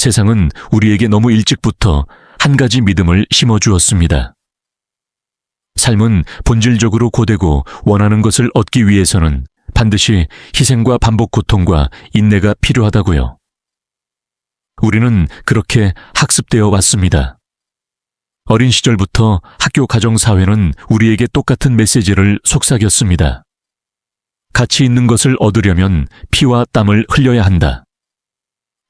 세상은 우리에게 너무 일찍부터 한 가지 믿음을 심어주었습니다. 삶은 본질적으로 고되고 원하는 것을 얻기 위해서는 반드시 희생과 반복 고통과 인내가 필요하다고요. 우리는 그렇게 학습되어 왔습니다. 어린 시절부터 학교 가정사회는 우리에게 똑같은 메시지를 속삭였습니다. 가치 있는 것을 얻으려면 피와 땀을 흘려야 한다.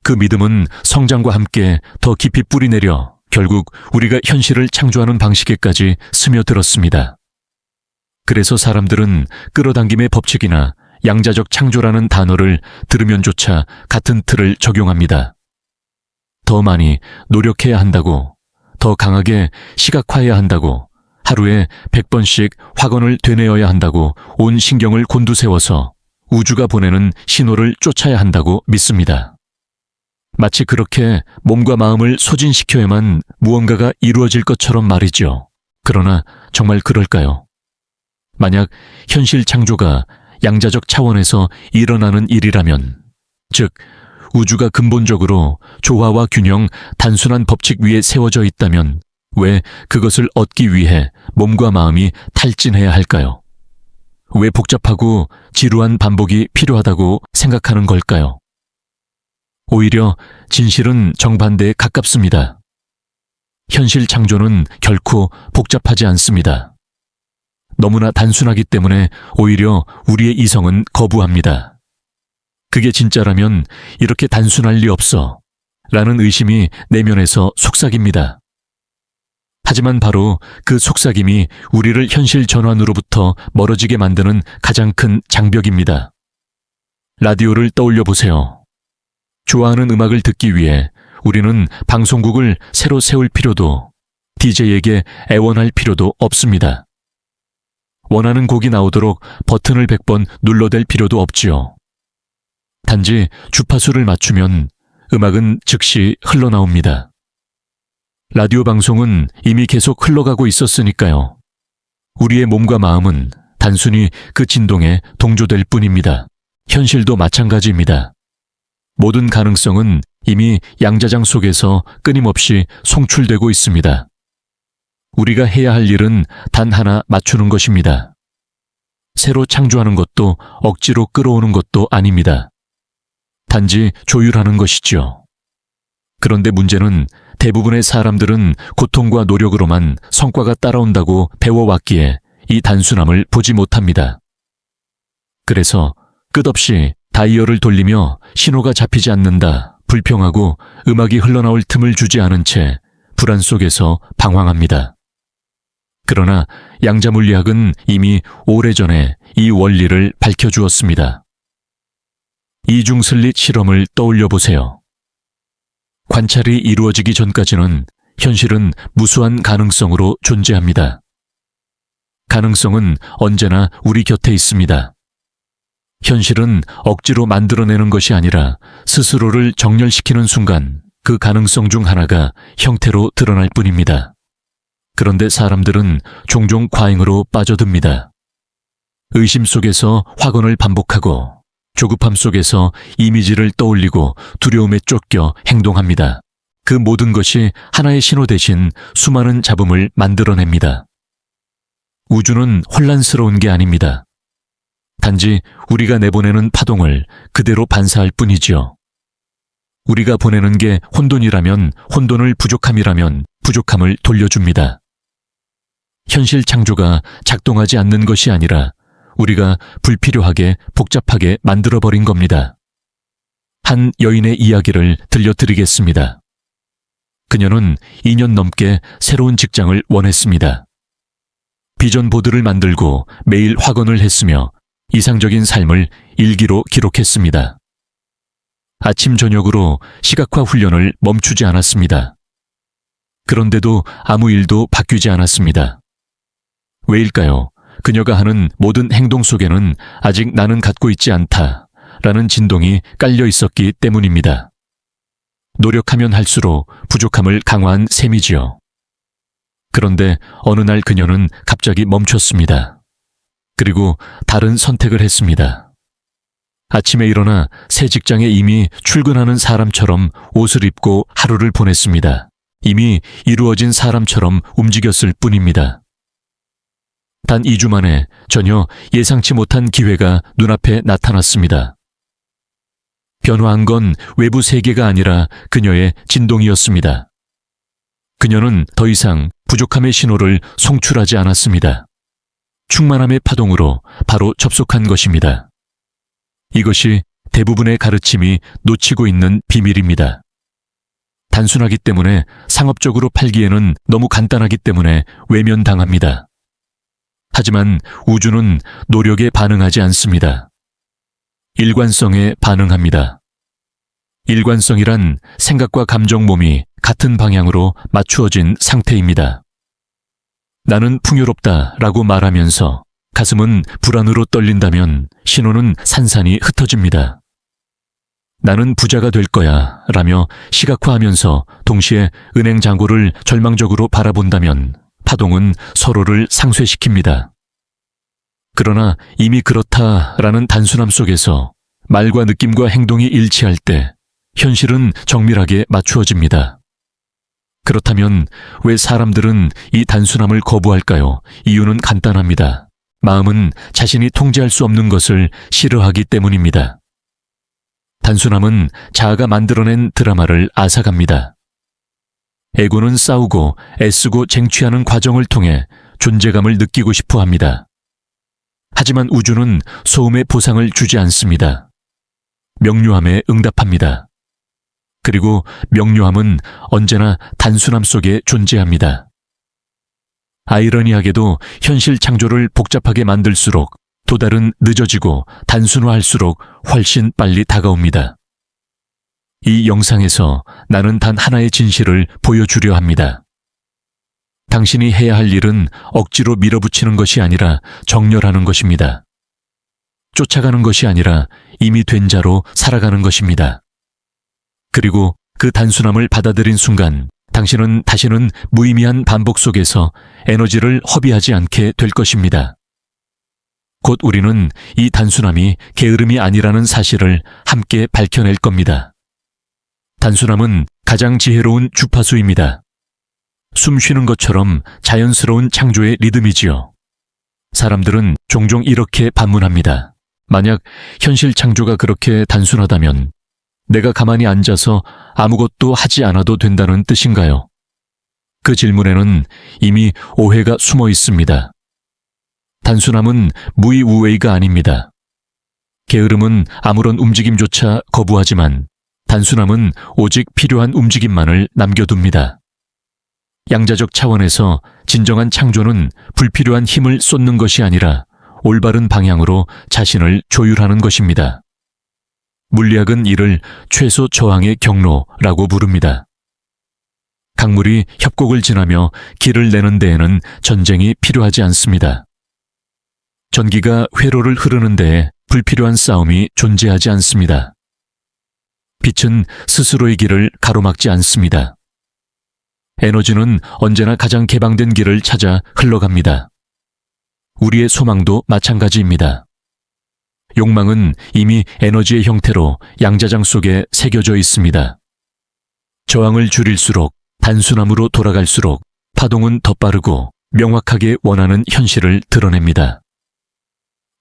그 믿음은 성장과 함께 더 깊이 뿌리내려 결국 우리가 현실을 창조하는 방식에까지 스며들었습니다. 그래서 사람들은 끌어당김의 법칙이나 양자적 창조라는 단어를 들으면조차 같은 틀을 적용합니다. 더 많이 노력해야 한다고, 더 강하게 시각화해야 한다고, 하루에 100번씩 확언을 되뇌어야 한다고 온 신경을 곤두세워서 우주가 보내는 신호를 쫓아야 한다고 믿습니다. 마치 그렇게 몸과 마음을 소진시켜야만 무언가가 이루어질 것처럼 말이죠. 그러나 정말 그럴까요? 만약 현실 창조가 양자적 차원에서 일어나는 일이라면, 즉 우주가 근본적으로 조화와 균형, 단순한 법칙 위에 세워져 있다면 왜 그것을 얻기 위해 몸과 마음이 탈진해야 할까요? 왜 복잡하고 지루한 반복이 필요하다고 생각하는 걸까요? 오히려 진실은 정반대에 가깝습니다. 현실 창조는 결코 복잡하지 않습니다. 너무나 단순하기 때문에 오히려 우리의 이성은 거부합니다. 그게 진짜라면 이렇게 단순할 리 없어 라는 의심이 내면에서 속삭입니다. 하지만 바로 그 속삭임이 우리를 현실 전환으로부터 멀어지게 만드는 가장 큰 장벽입니다. 라디오를 떠올려 보세요. 좋아하는 음악을 듣기 위해 우리는 방송국을 새로 세울 필요도, DJ에게 애원할 필요도 없습니다. 원하는 곡이 나오도록 버튼을 100번 눌러댈 필요도 없지요. 단지 주파수를 맞추면 음악은 즉시 흘러나옵니다. 라디오 방송은 이미 계속 흘러가고 있었으니까요. 우리의 몸과 마음은 단순히 그 진동에 동조될 뿐입니다. 현실도 마찬가지입니다. 모든 가능성은 이미 양자장 속에서 끊임없이 송출되고 있습니다. 우리가 해야 할 일은 단 하나 맞추는 것입니다. 새로 창조하는 것도 억지로 끌어오는 것도 아닙니다. 단지 조율하는 것이죠. 그런데 문제는 대부분의 사람들은 고통과 노력으로만 성과가 따라온다고 배워왔기에 이 단순함을 보지 못합니다. 그래서 끝없이 다이얼을 돌리며 신호가 잡히지 않는다, 불평하고 음악이 흘러나올 틈을 주지 않은 채 불안 속에서 방황합니다. 그러나 양자물리학은 이미 오래전에 이 원리를 밝혀주었습니다. 이중슬릿 실험을 떠올려 보세요. 관찰이 이루어지기 전까지는 현실은 무수한 가능성으로 존재합니다. 가능성은 언제나 우리 곁에 있습니다. 현실은 억지로 만들어내는 것이 아니라 스스로를 정렬시키는 순간 그 가능성 중 하나가 형태로 드러날 뿐입니다. 그런데 사람들은 종종 과잉으로 빠져듭니다. 의심 속에서 확언을 반복하고 조급함 속에서 이미지를 떠올리고 두려움에 쫓겨 행동합니다. 그 모든 것이 하나의 신호 대신 수많은 잡음을 만들어냅니다. 우주는 혼란스러운 게 아닙니다. 단지 우리가 내보내는 파동을 그대로 반사할 뿐이지요. 우리가 보내는 게 혼돈이라면 혼돈을 부족함이라면 부족함을 돌려줍니다. 현실 창조가 작동하지 않는 것이 아니라 우리가 불필요하게 복잡하게 만들어버린 겁니다. 한 여인의 이야기를 들려드리겠습니다. 그녀는 2년 넘게 새로운 직장을 원했습니다. 비전 보드를 만들고 매일 확언을 했으며 이상적인 삶을 일기로 기록했습니다. 아침 저녁으로 시각화 훈련을 멈추지 않았습니다. 그런데도 아무 일도 바뀌지 않았습니다. 왜일까요? 그녀가 하는 모든 행동 속에는 아직 나는 갖고 있지 않다라는 진동이 깔려 있었기 때문입니다. 노력하면 할수록 부족함을 강화한 셈이지요. 그런데 어느 날 그녀는 갑자기 멈췄습니다. 그리고 다른 선택을 했습니다. 아침에 일어나 새 직장에 이미 출근하는 사람처럼 옷을 입고 하루를 보냈습니다. 이미 이루어진 사람처럼 움직였을 뿐입니다. 단 2주 만에 전혀 예상치 못한 기회가 눈앞에 나타났습니다. 변화한 건 외부 세계가 아니라 그녀의 진동이었습니다. 그녀는 더 이상 부족함의 신호를 송출하지 않았습니다. 충만함의 파동으로 바로 접속한 것입니다. 이것이 대부분의 가르침이 놓치고 있는 비밀입니다. 단순하기 때문에 상업적으로 팔기에는 너무 간단하기 때문에 외면당합니다. 하지만 우주는 노력에 반응하지 않습니다. 일관성에 반응합니다. 일관성이란 생각과 감정 몸이 같은 방향으로 맞추어진 상태입니다. 나는 풍요롭다 라고 말하면서 가슴은 불안으로 떨린다면 신호는 산산이 흩어집니다. 나는 부자가 될 거야 라며 시각화하면서 동시에 은행 잔고를 절망적으로 바라본다면 파동은 서로를 상쇄시킵니다. 그러나 이미 그렇다라는 단순함 속에서 말과 느낌과 행동이 일치할 때 현실은 정밀하게 맞추어집니다. 그렇다면 왜 사람들은 이 단순함을 거부할까요? 이유는 간단합니다. 마음은 자신이 통제할 수 없는 것을 싫어하기 때문입니다. 단순함은 자아가 만들어낸 드라마를 앗아갑니다. 에고는 싸우고 애쓰고 쟁취하는 과정을 통해 존재감을 느끼고 싶어 합니다. 하지만 우주는 소음의 보상을 주지 않습니다. 명료함에 응답합니다. 그리고 명료함은 언제나 단순함 속에 존재합니다. 아이러니하게도 현실 창조를 복잡하게 만들수록 도달은 늦어지고 단순화할수록 훨씬 빨리 다가옵니다. 이 영상에서 나는 단 하나의 진실을 보여주려 합니다. 당신이 해야 할 일은 억지로 밀어붙이는 것이 아니라 정렬하는 것입니다. 쫓아가는 것이 아니라 이미 된 자로 살아가는 것입니다. 그리고 그 단순함을 받아들인 순간 당신은 다시는 무의미한 반복 속에서 에너지를 허비하지 않게 될 것입니다. 곧 우리는 이 단순함이 게으름이 아니라는 사실을 함께 밝혀낼 겁니다. 단순함은 가장 지혜로운 주파수입니다. 숨 쉬는 것처럼 자연스러운 창조의 리듬이지요. 사람들은 종종 이렇게 반문합니다. 만약 현실 창조가 그렇게 단순하다면 내가 가만히 앉아서 아무것도 하지 않아도 된다는 뜻인가요? 그 질문에는 이미 오해가 숨어 있습니다. 단순함은 무의우웨이가 아닙니다. 게으름은 아무런 움직임조차 거부하지만 단순함은 오직 필요한 움직임만을 남겨둡니다. 양자적 차원에서 진정한 창조는 불필요한 힘을 쏟는 것이 아니라 올바른 방향으로 자신을 조율하는 것입니다. 물리학은 이를 최소 저항의 경로라고 부릅니다. 강물이 협곡을 지나며 길을 내는 데에는 전쟁이 필요하지 않습니다. 전기가 회로를 흐르는 데에 불필요한 싸움이 존재하지 않습니다. 빛은 스스로의 길을 가로막지 않습니다. 에너지는 언제나 가장 개방된 길을 찾아 흘러갑니다. 우리의 소망도 마찬가지입니다. 욕망은 이미 에너지의 형태로 양자장 속에 새겨져 있습니다. 저항을 줄일수록 단순함으로 돌아갈수록 파동은 더 빠르고 명확하게 원하는 현실을 드러냅니다.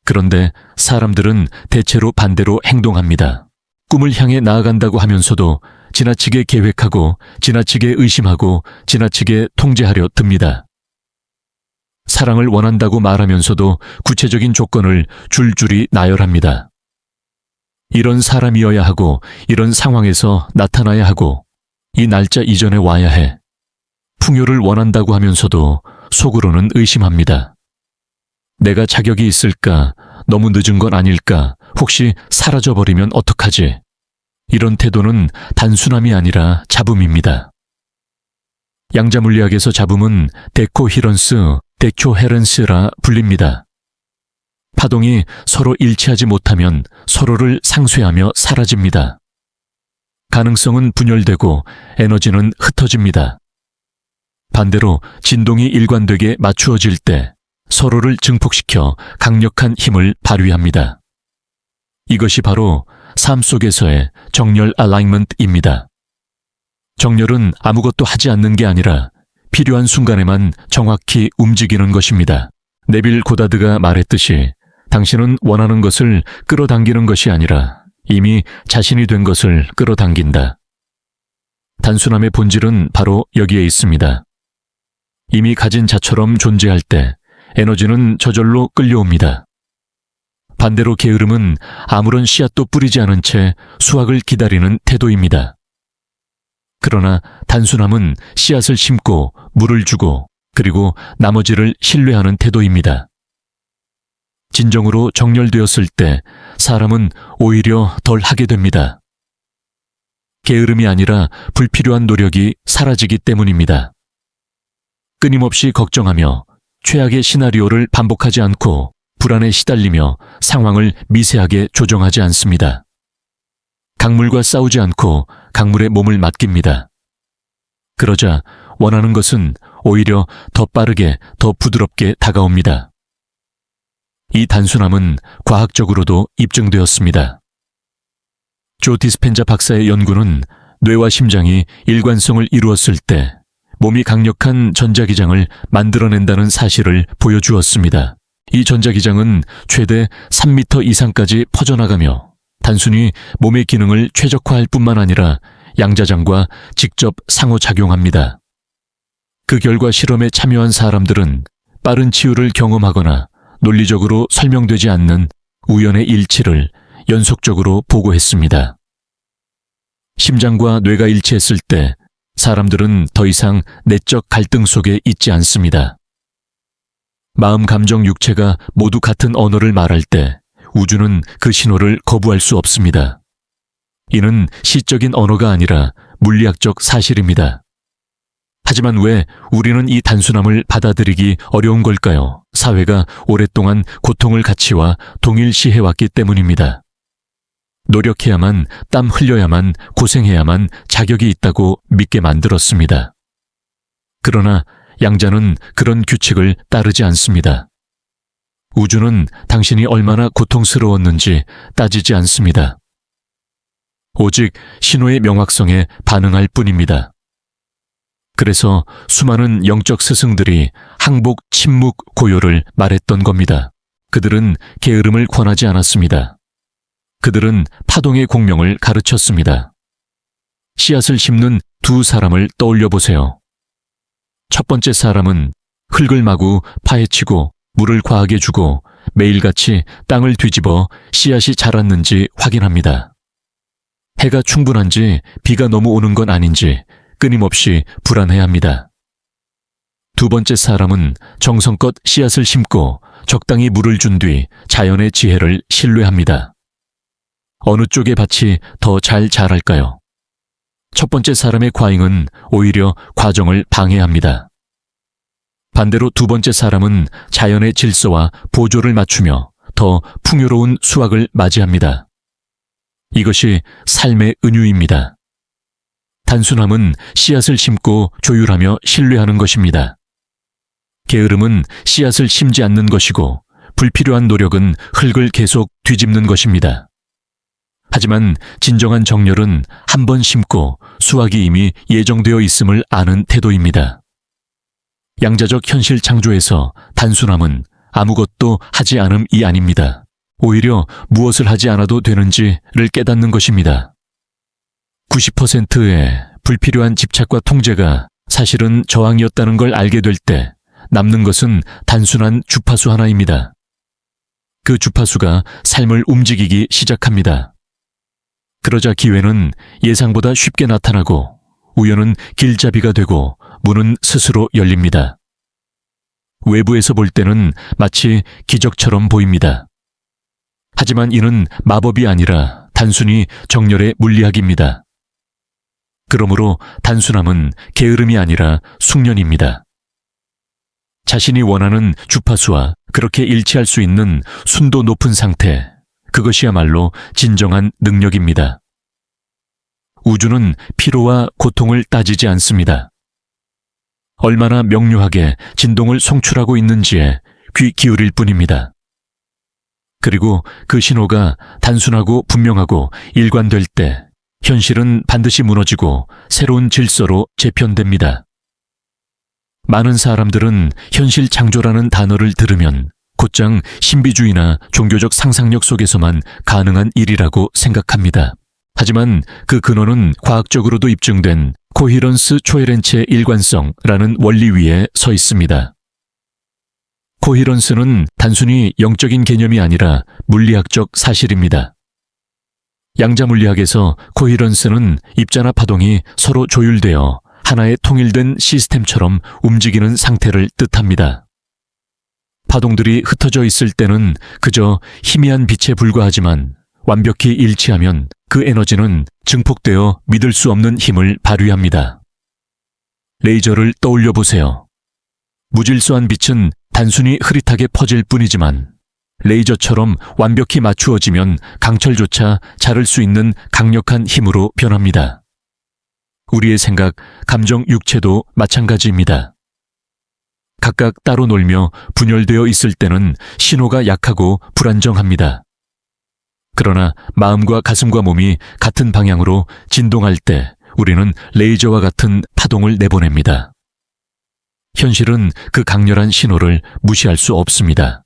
그런데 사람들은 대체로 반대로 행동합니다. 꿈을 향해 나아간다고 하면서도 지나치게 계획하고 지나치게 의심하고 지나치게 통제하려 듭니다. 사랑을 원한다고 말하면서도 구체적인 조건을 줄줄이 나열합니다. 이런 사람이어야 하고 이런 상황에서 나타나야 하고 이 날짜 이전에 와야 해. 풍요를 원한다고 하면서도 속으로는 의심합니다. 내가 자격이 있을까? 너무 늦은 건 아닐까? 혹시 사라져버리면 어떡하지? 이런 태도는 단순함이 아니라 잡음입니다. 양자물리학에서 잡음은 데코히런스, 데코헤런스라 불립니다. 파동이 서로 일치하지 못하면 서로를 상쇄하며 사라집니다. 가능성은 분열되고 에너지는 흩어집니다. 반대로 진동이 일관되게 맞추어질 때 서로를 증폭시켜 강력한 힘을 발휘합니다. 이것이 바로 삶 속에서의 정렬 알라인먼트입니다. 정렬은 아무것도 하지 않는 게 아니라 필요한 순간에만 정확히 움직이는 것입니다. 네빌 고다드가 말했듯이 당신은 원하는 것을 끌어당기는 것이 아니라 이미 자신이 된 것을 끌어당긴다. 단순함의 본질은 바로 여기에 있습니다. 이미 가진 자처럼 존재할 때 에너지는 저절로 끌려옵니다. 반대로 게으름은 아무런 씨앗도 뿌리지 않은 채 수확을 기다리는 태도입니다. 그러나 단순함은 씨앗을 심고 물을 주고 그리고 나머지를 신뢰하는 태도입니다. 진정으로 정렬되었을 때 사람은 오히려 덜 하게 됩니다. 게으름이 아니라 불필요한 노력이 사라지기 때문입니다. 끊임없이 걱정하며 최악의 시나리오를 반복하지 않고 불안에 시달리며 상황을 미세하게 조정하지 않습니다. 강물과 싸우지 않고 강물에 몸을 맡깁니다. 그러자 원하는 것은 오히려 더 빠르게, 더 부드럽게 다가옵니다. 이 단순함은 과학적으로도 입증되었습니다. 조 디스펜자 박사의 연구는 뇌와 심장이 일관성을 이루었을 때 몸이 강력한 전자기장을 만들어낸다는 사실을 보여주었습니다. 이 전자기장은 최대 3m 이상까지 퍼져나가며 단순히 몸의 기능을 최적화할 뿐만 아니라 양자장과 직접 상호작용합니다. 그 결과 실험에 참여한 사람들은 빠른 치유를 경험하거나 논리적으로 설명되지 않는 우연의 일치를 연속적으로 보고했습니다. 심장과 뇌가 일치했을 때 사람들은 더 이상 내적 갈등 속에 있지 않습니다. 마음, 감정, 육체가 모두 같은 언어를 말할 때 우주는 그 신호를 거부할 수 없습니다. 이는 시적인 언어가 아니라 물리학적 사실입니다. 하지만 왜 우리는 이 단순함을 받아들이기 어려운 걸까요? 사회가 오랫동안 고통을 가치와 동일시해왔기 때문입니다. 노력해야만, 땀 흘려야만, 고생해야만 자격이 있다고 믿게 만들었습니다. 그러나 양자는 그런 규칙을 따르지 않습니다. 우주는 당신이 얼마나 고통스러웠는지 따지지 않습니다. 오직 신호의 명확성에 반응할 뿐입니다. 그래서 수많은 영적 스승들이 항복, 침묵, 고요를 말했던 겁니다. 그들은 게으름을 권하지 않았습니다. 그들은 파동의 공명을 가르쳤습니다. 씨앗을 심는 두 사람을 떠올려 보세요. 첫 번째 사람은 흙을 마구 파헤치고 물을 과하게 주고 매일같이 땅을 뒤집어 씨앗이 자랐는지 확인합니다. 해가 충분한지 비가 너무 오는 건 아닌지 끊임없이 불안해합니다. 두 번째 사람은 정성껏 씨앗을 심고 적당히 물을 준 뒤 자연의 지혜를 신뢰합니다. 어느 쪽의 밭이 더 잘 자랄까요? 첫 번째 사람의 과잉은 오히려 과정을 방해합니다. 반대로 두 번째 사람은 자연의 질서와 보조를 맞추며 더 풍요로운 수확을 맞이합니다. 이것이 삶의 은유입니다. 단순함은 씨앗을 심고 조율하며 신뢰하는 것입니다. 게으름은 씨앗을 심지 않는 것이고 불필요한 노력은 흙을 계속 뒤집는 것입니다. 하지만 진정한 정렬은 한 번 심고 수확이 이미 예정되어 있음을 아는 태도입니다. 양자적 현실 창조에서 단순함은 아무것도 하지 않음이 아닙니다. 오히려 무엇을 하지 않아도 되는지를 깨닫는 것입니다. 90%의 불필요한 집착과 통제가 사실은 저항이었다는 걸 알게 될 때 남는 것은 단순한 주파수 하나입니다. 그 주파수가 삶을 움직이기 시작합니다. 그러자 기회는 예상보다 쉽게 나타나고 우연은 길잡이가 되고 문은 스스로 열립니다. 외부에서 볼 때는 마치 기적처럼 보입니다. 하지만 이는 마법이 아니라 단순히 정렬의 물리학입니다. 그러므로 단순함은 게으름이 아니라 숙련입니다. 자신이 원하는 주파수와 그렇게 일치할 수 있는 순도 높은 상태, 그것이야말로 진정한 능력입니다. 우주는 피로와 고통을 따지지 않습니다. 얼마나 명료하게 진동을 송출하고 있는지에 귀 기울일 뿐입니다. 그리고 그 신호가 단순하고 분명하고 일관될 때 현실은 반드시 무너지고 새로운 질서로 재편됩니다. 많은 사람들은 현실 창조라는 단어를 들으면 곧장 신비주의나 종교적 상상력 속에서만 가능한 일이라고 생각합니다. 하지만 그 근원은 과학적으로도 입증된 코히런스 초헤렌체 일관성이라는 원리 위에 서 있습니다. 코히런스는 단순히 영적인 개념이 아니라 물리학적 사실입니다. 양자물리학에서 코히런스는 입자나 파동이 서로 조율되어 하나의 통일된 시스템처럼 움직이는 상태를 뜻합니다. 파동들이 흩어져 있을 때는 그저 희미한 빛에 불과하지만 완벽히 일치하면 그 에너지는 증폭되어 믿을 수 없는 힘을 발휘합니다. 레이저를 떠올려 보세요. 무질서한 빛은 단순히 흐릿하게 퍼질 뿐이지만 레이저처럼 완벽히 맞추어지면 강철조차 자를 수 있는 강력한 힘으로 변합니다. 우리의 생각, 감정, 육체도 마찬가지입니다. 각각 따로 놀며 분열되어 있을 때는 신호가 약하고 불안정합니다. 그러나 마음과 가슴과 몸이 같은 방향으로 진동할 때 우리는 레이저와 같은 파동을 내보냅니다. 현실은 그 강렬한 신호를 무시할 수 없습니다.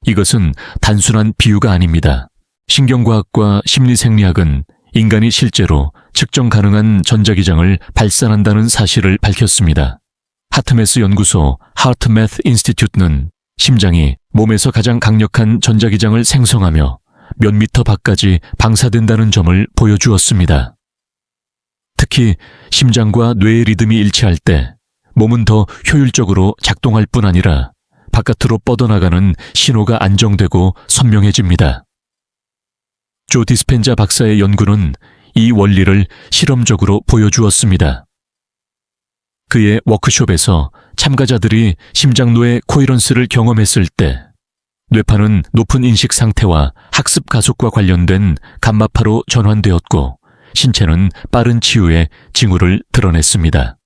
이것은 단순한 비유가 아닙니다. 신경과학과 심리생리학은 인간이 실제로 측정 가능한 전자기장을 발산한다는 사실을 밝혔습니다. 하트메스 연구소 하트매스 인스티튜트는 심장이 몸에서 가장 강력한 전자기장을 생성하며 몇 미터 밖까지 방사된다는 점을 보여주었습니다. 특히 심장과 뇌의 리듬이 일치할 때 몸은 더 효율적으로 작동할 뿐 아니라 바깥으로 뻗어나가는 신호가 안정되고 선명해집니다. 조 디스펜자 박사의 연구는 이 원리를 실험적으로 보여주었습니다. 그의 워크숍에서 참가자들이 심장노의 코히런스를 경험했을 때 뇌파는 높은 인식 상태와 학습 가속과 관련된 감마파로 전환되었고 신체는 빠른 치유의 징후를 드러냈습니다.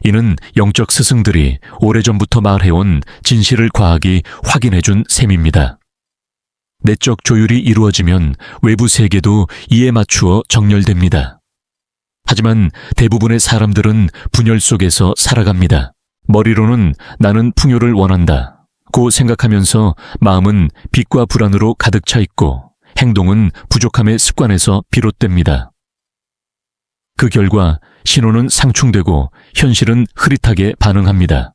이는 영적 스승들이 오래전부터 말해온 진실을 과학이 확인해준 셈입니다. 내적 조율이 이루어지면 외부 세계도 이에 맞추어 정렬됩니다. 하지만 대부분의 사람들은 분열 속에서 살아갑니다. 머리로는 나는 풍요를 원한다 고 생각하면서 마음은 빚과 불안으로 가득 차 있고 행동은 부족함의 습관에서 비롯됩니다. 그 결과 신호는 상충되고 현실은 흐릿하게 반응합니다.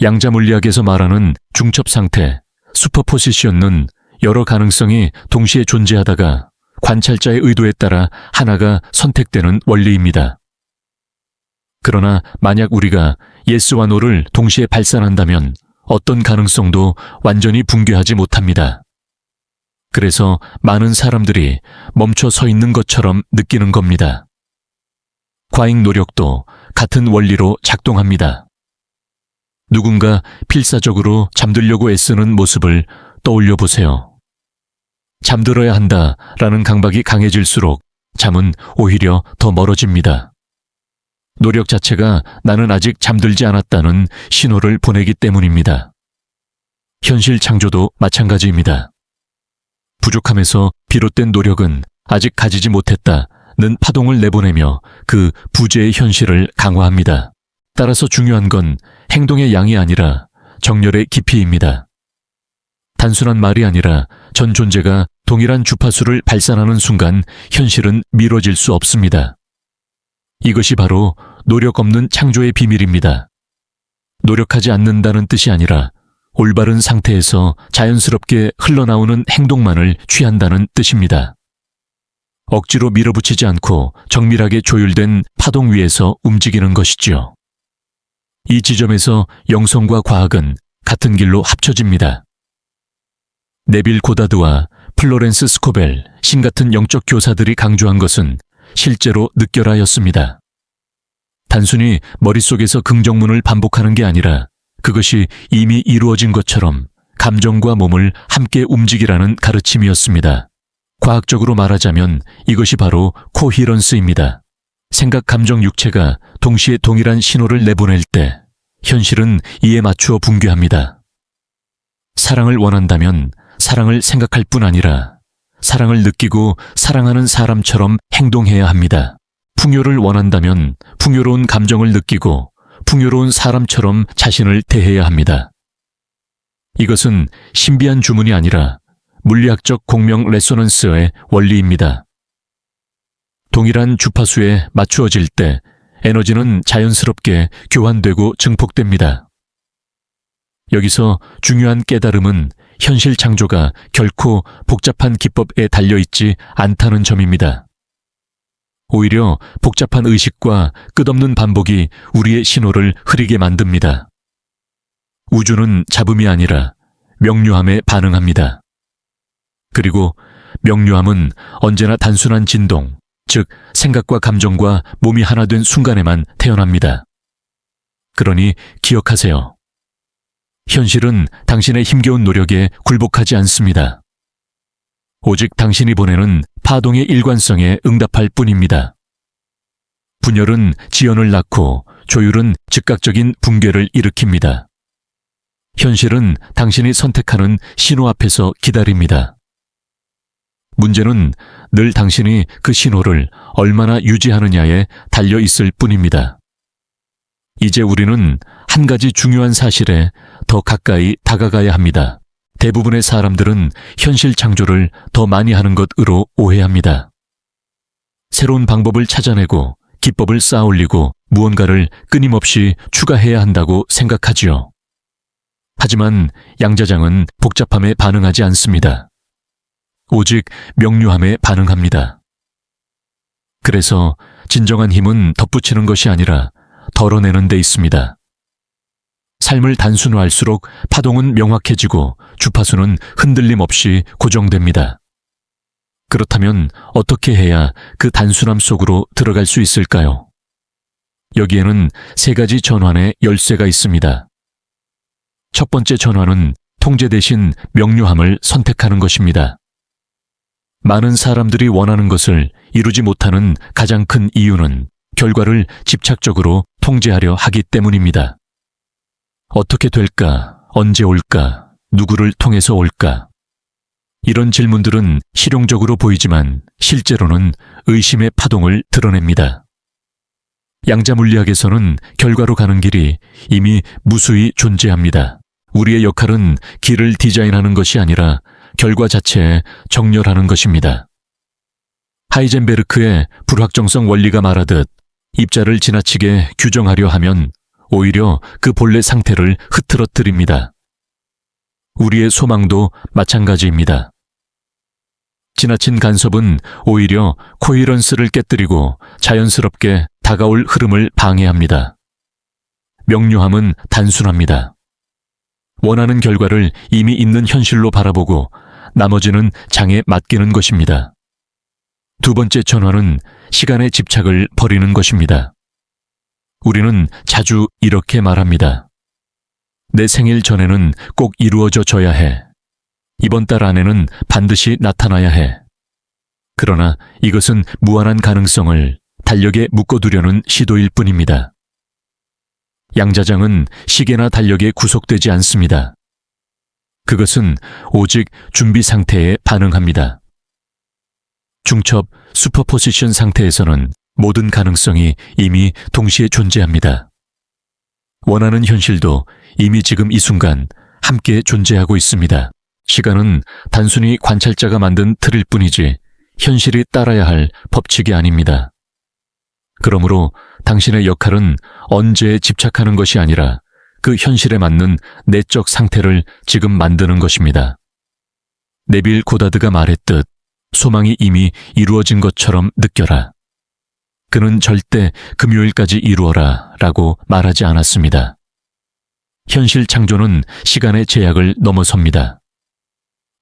양자물리학에서 말하는 중첩 상태, 슈퍼포지션은 여러 가능성이 동시에 존재하다가 관찰자의 의도에 따라 하나가 선택되는 원리입니다. 그러나 만약 우리가 예스와 노를 동시에 발산한다면 어떤 가능성도 완전히 붕괴하지 못합니다. 그래서 많은 사람들이 멈춰 서 있는 것처럼 느끼는 겁니다. 과잉 노력도 같은 원리로 작동합니다. 누군가 필사적으로 잠들려고 애쓰는 모습을 떠올려 보세요. 잠들어야 한다라는 강박이 강해질수록 잠은 오히려 더 멀어집니다. 노력 자체가 나는 아직 잠들지 않았다는 신호를 보내기 때문입니다. 현실 창조도 마찬가지입니다. 부족함에서 비롯된 노력은 아직 가지지 못했다는 파동을 내보내며 그 부재의 현실을 강화합니다. 따라서 중요한 건 행동의 양이 아니라 정열의 깊이입니다. 단순한 말이 아니라 전 존재가 동일한 주파수를 발산하는 순간 현실은 미뤄질 수 없습니다. 이것이 바로 노력 없는 창조의 비밀입니다. 노력하지 않는다는 뜻이 아니라 올바른 상태에서 자연스럽게 흘러나오는 행동만을 취한다는 뜻입니다. 억지로 밀어붙이지 않고 정밀하게 조율된 파동 위에서 움직이는 것이지요. 이 지점에서 영성과 과학은 같은 길로 합쳐집니다. 네빌 고다드와 플로렌스 스코벨, 신 같은 영적 교사들이 강조한 것은 실제로 느껴라였습니다. 단순히 머릿속에서 긍정문을 반복하는 게 아니라 그것이 이미 이루어진 것처럼 감정과 몸을 함께 움직이라는 가르침이었습니다. 과학적으로 말하자면 이것이 바로 코히런스입니다. 생각, 감정, 육체가 동시에 동일한 신호를 내보낼 때 현실은 이에 맞추어 붕괴합니다. 사랑을 원한다면 사랑을 생각할 뿐 아니라 사랑을 느끼고 사랑하는 사람처럼 행동해야 합니다. 풍요를 원한다면 풍요로운 감정을 느끼고 풍요로운 사람처럼 자신을 대해야 합니다. 이것은 신비한 주문이 아니라 물리학적 공명 레소넌스의 원리입니다. 동일한 주파수에 맞추어질 때 에너지는 자연스럽게 교환되고 증폭됩니다. 여기서 중요한 깨달음은 현실 창조가 결코 복잡한 기법에 달려있지 않다는 점입니다. 오히려 복잡한 의식과 끝없는 반복이 우리의 신호를 흐리게 만듭니다. 우주는 잡음이 아니라 명료함에 반응합니다. 그리고 명료함은 언제나 단순한 진동, 즉 생각과 감정과 몸이 하나 된 순간에만 태어납니다. 그러니 기억하세요. 현실은 당신의 힘겨운 노력에 굴복하지 않습니다. 오직 당신이 보내는 파동의 일관성에 응답할 뿐입니다. 분열은 지연을 낳고 조율은 즉각적인 붕괴를 일으킵니다. 현실은 당신이 선택하는 신호 앞에서 기다립니다. 문제는 늘 당신이 그 신호를 얼마나 유지하느냐에 달려 있을 뿐입니다. 이제 우리는 한 가지 중요한 사실에 더 가까이 다가가야 합니다. 대부분의 사람들은 현실 창조를 더 많이 하는 것으로 오해합니다. 새로운 방법을 찾아내고 기법을 쌓아올리고 무언가를 끊임없이 추가해야 한다고 생각하지요. 하지만 양자장은 복잡함에 반응하지 않습니다. 오직 명료함에 반응합니다. 그래서 진정한 힘은 덧붙이는 것이 아니라 덜어내는 데 있습니다. 삶을 단순화할수록 파동은 명확해지고 주파수는 흔들림 없이 고정됩니다. 그렇다면 어떻게 해야 그 단순함 속으로 들어갈 수 있을까요? 여기에는 세 가지 전환의 열쇠가 있습니다. 첫 번째 전환은 통제 대신 명료함을 선택하는 것입니다. 많은 사람들이 원하는 것을 이루지 못하는 가장 큰 이유는 결과를 집착적으로 통제하려 하기 때문입니다. 어떻게 될까? 언제 올까? 누구를 통해서 올까? 이런 질문들은 실용적으로 보이지만 실제로는 의심의 파동을 드러냅니다. 양자물리학에서는 결과로 가는 길이 이미 무수히 존재합니다. 우리의 역할은 길을 디자인하는 것이 아니라 결과 자체에 정렬하는 것입니다. 하이젠베르크의 불확정성 원리가 말하듯 입자를 지나치게 규정하려 하면 오히려 그 본래 상태를 흐트러뜨립니다. 우리의 소망도 마찬가지입니다. 지나친 간섭은 오히려 코헤런스를 깨뜨리고 자연스럽게 다가올 흐름을 방해합니다. 명료함은 단순합니다. 원하는 결과를 이미 있는 현실로 바라보고 나머지는 장에 맡기는 것입니다. 두 번째 전환은 시간의 집착을 버리는 것입니다. 우리는 자주 이렇게 말합니다. 내 생일 전에는 꼭 이루어져 줘야 해. 이번 달 안에는 반드시 나타나야 해. 그러나 이것은 무한한 가능성을 달력에 묶어두려는 시도일 뿐입니다. 양자장은 시계나 달력에 구속되지 않습니다. 그것은 오직 준비 상태에 반응합니다. 중첩 슈퍼포지션 상태에서는 모든 가능성이 이미 동시에 존재합니다. 원하는 현실도 이미 지금 이 순간 함께 존재하고 있습니다. 시간은 단순히 관찰자가 만든 틀일 뿐이지 현실이 따라야 할 법칙이 아닙니다. 그러므로 당신의 역할은 언제에 집착하는 것이 아니라 그 현실에 맞는 내적 상태를 지금 만드는 것입니다. 네빌 고다드가 말했듯 소망이 이미 이루어진 것처럼 느껴라. 그는 절대 금요일까지 이루어라 라고 말하지 않았습니다. 현실 창조는 시간의 제약을 넘어섭니다.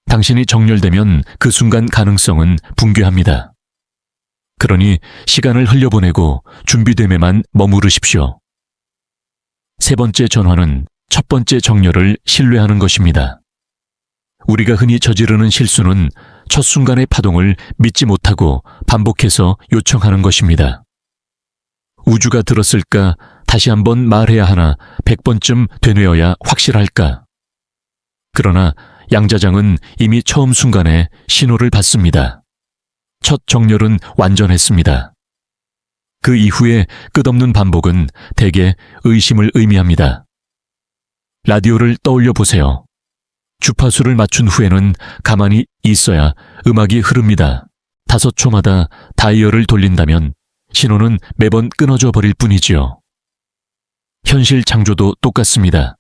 당신이 정렬되면 그 순간 가능성은 붕괴합니다. 그러니 시간을 흘려보내고 준비됨에만 머무르십시오. 세 번째 전환은 첫 번째 정렬을 신뢰하는 것입니다. 우리가 흔히 저지르는 실수는 첫 순간의 파동을 믿지 못하고 반복해서 요청하는 것입니다. 우주가 들었을까? 다시 한번 말해야 하나? 100번쯤 되뇌어야 확실할까? 그러나 양자장은 이미 처음 순간에 신호를 받습니다. 첫 정렬은 완전했습니다. 그 이후의 끝없는 반복은 대개 의심을 의미합니다. 라디오를 떠올려 보세요. 주파수를 맞춘 후에는 가만히 있어야 음악이 흐릅니다. 5초마다 다이얼을 돌린다면 신호는 매번 끊어져 버릴 뿐이지요. 현실 창조도 똑같습니다.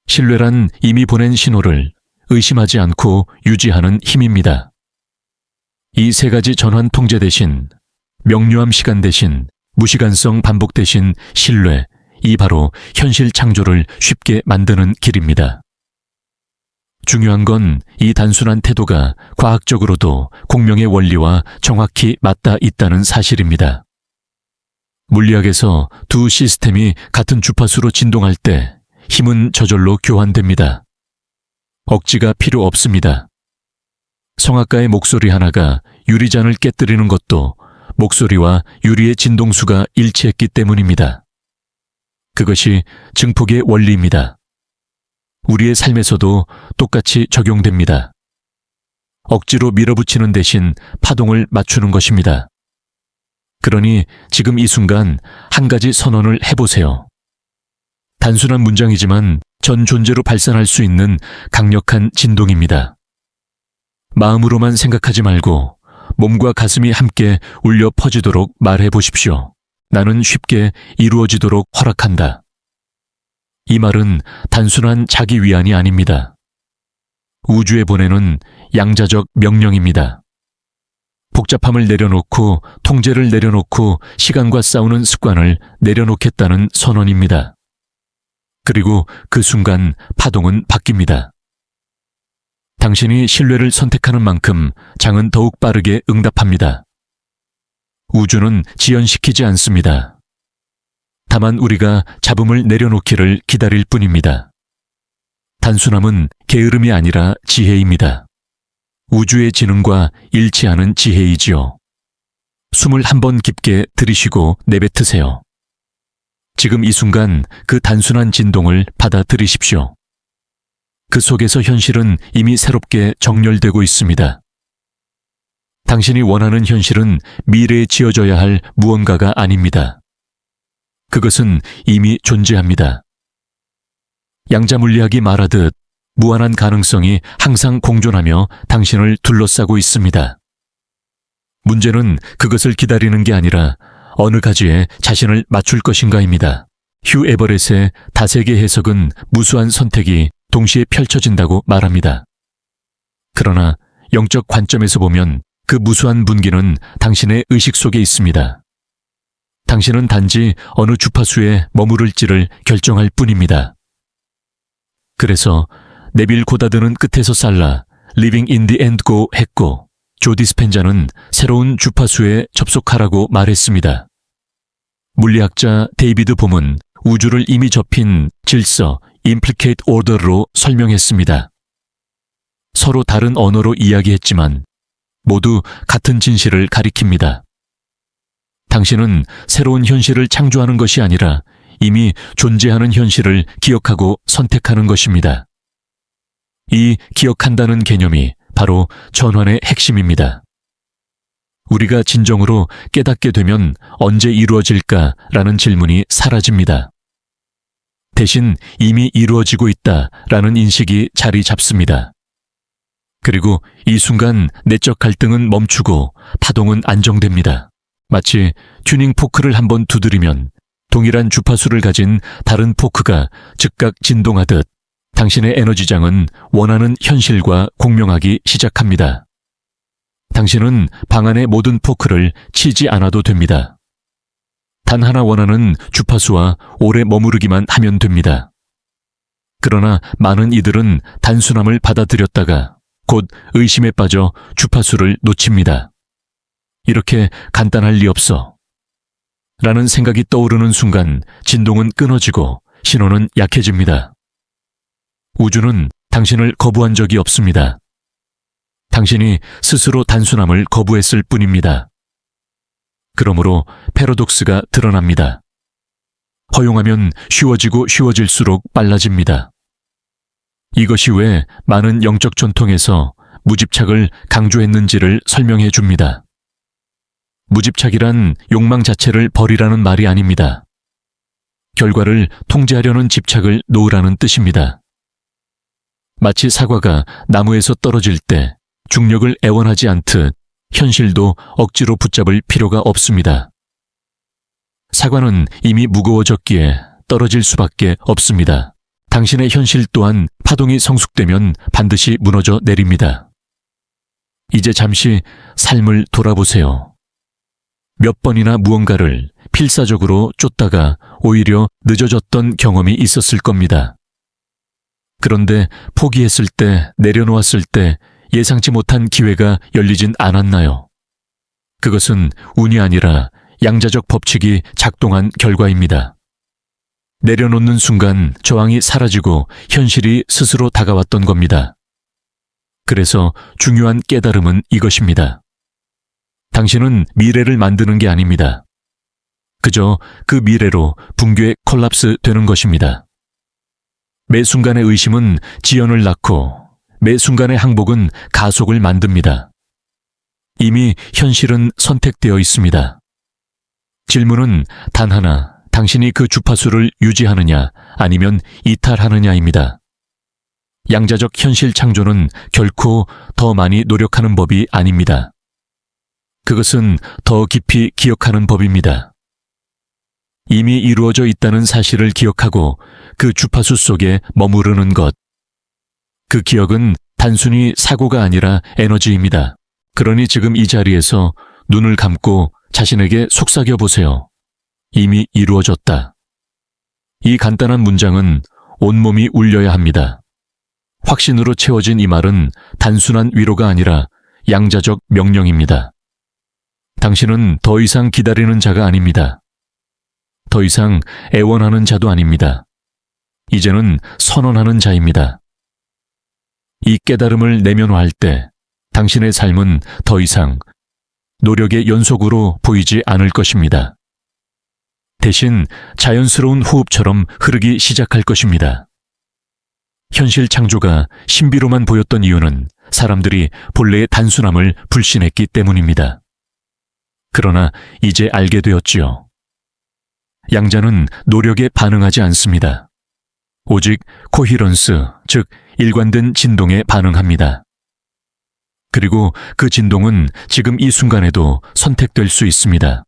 신뢰란 이미 보낸 신호를 의심하지 않고 유지하는 힘입니다. 이 세 가지 전환 통제 대신, 명료함 시간 대신, 무시간성 반복 대신 신뢰, 이 바로 현실 창조를 쉽게 만드는 길입니다. 중요한 건 이 단순한 태도가 과학적으로도 공명의 원리와 정확히 맞닿아 있다는 사실입니다. 물리학에서 두 시스템이 같은 주파수로 진동할 때 힘은 저절로 교환됩니다. 억지가 필요 없습니다. 성악가의 목소리 하나가 유리잔을 깨뜨리는 것도 목소리와 유리의 진동수가 일치했기 때문입니다. 그것이 증폭의 원리입니다. 우리의 삶에서도 똑같이 적용됩니다. 억지로 밀어붙이는 대신 파동을 맞추는 것입니다. 그러니 지금 이 순간 한 가지 선언을 해보세요. 단순한 문장이지만 전 존재로 발산할 수 있는 강력한 진동입니다. 마음으로만 생각하지 말고 몸과 가슴이 함께 울려 퍼지도록 말해 보십시오. 나는 쉽게 이루어지도록 허락한다. 이 말은 단순한 자기 위안이 아닙니다. 우주에 보내는 양자적 명령입니다. 복잡함을 내려놓고 통제를 내려놓고 시간과 싸우는 습관을 내려놓겠다는 선언입니다. 그리고 그 순간 파동은 바뀝니다. 당신이 신뢰를 선택하는 만큼 장은 더욱 빠르게 응답합니다. 우주는 지연시키지 않습니다. 다만 우리가 잡음을 내려놓기를 기다릴 뿐입니다. 단순함은 게으름이 아니라 지혜입니다. 우주의 지능과 일치하는 지혜이지요. 숨을 한 번 깊게 들이쉬고 내뱉으세요. 지금 이 순간 그 단순한 진동을 받아들이십시오. 그 속에서 현실은 이미 새롭게 정렬되고 있습니다. 당신이 원하는 현실은 미래에 지어져야 할 무언가가 아닙니다. 그것은 이미 존재합니다. 양자물리학이 말하듯 무한한 가능성이 항상 공존하며 당신을 둘러싸고 있습니다. 문제는 그것을 기다리는 게 아니라 어느 가지에 자신을 맞출 것인가입니다. 휴 에버렛의 다세계 해석은 무수한 선택이 동시에 펼쳐진다고 말합니다. 그러나 영적 관점에서 보면 그 무수한 분기는 당신의 의식 속에 있습니다. 당신은 단지 어느 주파수에 머무를지를 결정할 뿐입니다. 그래서 네빌 고다드는 끝에서 살라 Living in the End Go 했고 조 디스펜자는 새로운 주파수에 접속하라고 말했습니다. 물리학자 데이비드 봄은 우주를 이미 접힌 질서 Implicate Order로 설명했습니다. 서로 다른 언어로 이야기했지만 모두 같은 진실을 가리킵니다. 당신은 새로운 현실을 창조하는 것이 아니라 이미 존재하는 현실을 기억하고 선택하는 것입니다. 이 기억한다는 개념이 바로 전환의 핵심입니다. 우리가 진정으로 깨닫게 되면 언제 이루어질까라는 질문이 사라집니다. 대신 이미 이루어지고 있다라는 인식이 자리 잡습니다. 그리고 이 순간 내적 갈등은 멈추고 파동은 안정됩니다. 마치 튜닝 포크를 한번 두드리면 동일한 주파수를 가진 다른 포크가 즉각 진동하듯 당신의 에너지장은 원하는 현실과 공명하기 시작합니다. 당신은 방 안의 모든 포크를 치지 않아도 됩니다. 단 하나 원하는 주파수와 오래 머무르기만 하면 됩니다. 그러나 많은 이들은 단순함을 받아들였다가 곧 의심에 빠져 주파수를 놓칩니다. 이렇게 간단할 리 없어. 라는 생각이 떠오르는 순간 진동은 끊어지고 신호는 약해집니다. 우주는 당신을 거부한 적이 없습니다. 당신이 스스로 단순함을 거부했을 뿐입니다. 그러므로 패러독스가 드러납니다. 허용하면 쉬워지고 쉬워질수록 빨라집니다. 이것이 왜 많은 영적 전통에서 무집착을 강조했는지를 설명해 줍니다. 무집착이란 욕망 자체를 버리라는 말이 아닙니다. 결과를 통제하려는 집착을 놓으라는 뜻입니다. 마치 사과가 나무에서 떨어질 때 중력을 애원하지 않듯 현실도 억지로 붙잡을 필요가 없습니다. 사과는 이미 무거워졌기에 떨어질 수밖에 없습니다. 당신의 현실 또한 파동이 성숙되면 반드시 무너져 내립니다. 이제 잠시 삶을 돌아보세요. 몇 번이나 무언가를 필사적으로 쫓다가 오히려 늦어졌던 경험이 있었을 겁니다. 그런데 포기했을 때, 내려놓았을 때 예상치 못한 기회가 열리진 않았나요? 그것은 운이 아니라 양자적 법칙이 작동한 결과입니다. 내려놓는 순간 저항이 사라지고 현실이 스스로 다가왔던 겁니다. 그래서 중요한 깨달음은 이것입니다. 당신은 미래를 만드는 게 아닙니다. 그저 그 미래로 붕괴 콜랍스 되는 것입니다. 매 순간의 의심은 지연을 낳고 매 순간의 항복은 가속을 만듭니다. 이미 현실은 선택되어 있습니다. 질문은 단 하나, 당신이 그 주파수를 유지하느냐 아니면 이탈하느냐입니다. 양자적 현실 창조는 결코 더 많이 노력하는 법이 아닙니다. 그것은 더 깊이 기억하는 법입니다. 이미 이루어져 있다는 사실을 기억하고 그 주파수 속에 머무르는 것. 그 기억은 단순히 사고가 아니라 에너지입니다. 그러니 지금 이 자리에서 눈을 감고 자신에게 속삭여 보세요. 이미 이루어졌다. 이 간단한 문장은 온몸이 울려야 합니다. 확신으로 채워진 이 말은 단순한 위로가 아니라 양자적 명령입니다. 당신은 더 이상 기다리는 자가 아닙니다. 더 이상 애원하는 자도 아닙니다. 이제는 선언하는 자입니다. 이 깨달음을 내면화할 때 당신의 삶은 더 이상 노력의 연속으로 보이지 않을 것입니다. 대신 자연스러운 호흡처럼 흐르기 시작할 것입니다. 현실 창조가 신비로만 보였던 이유는 사람들이 본래의 단순함을 불신했기 때문입니다. 그러나 이제 알게 되었지요. 양자는 노력에 반응하지 않습니다. 오직 코히런스, 즉 일관된 진동에 반응합니다. 그리고 그 진동은 지금 이 순간에도 선택될 수 있습니다.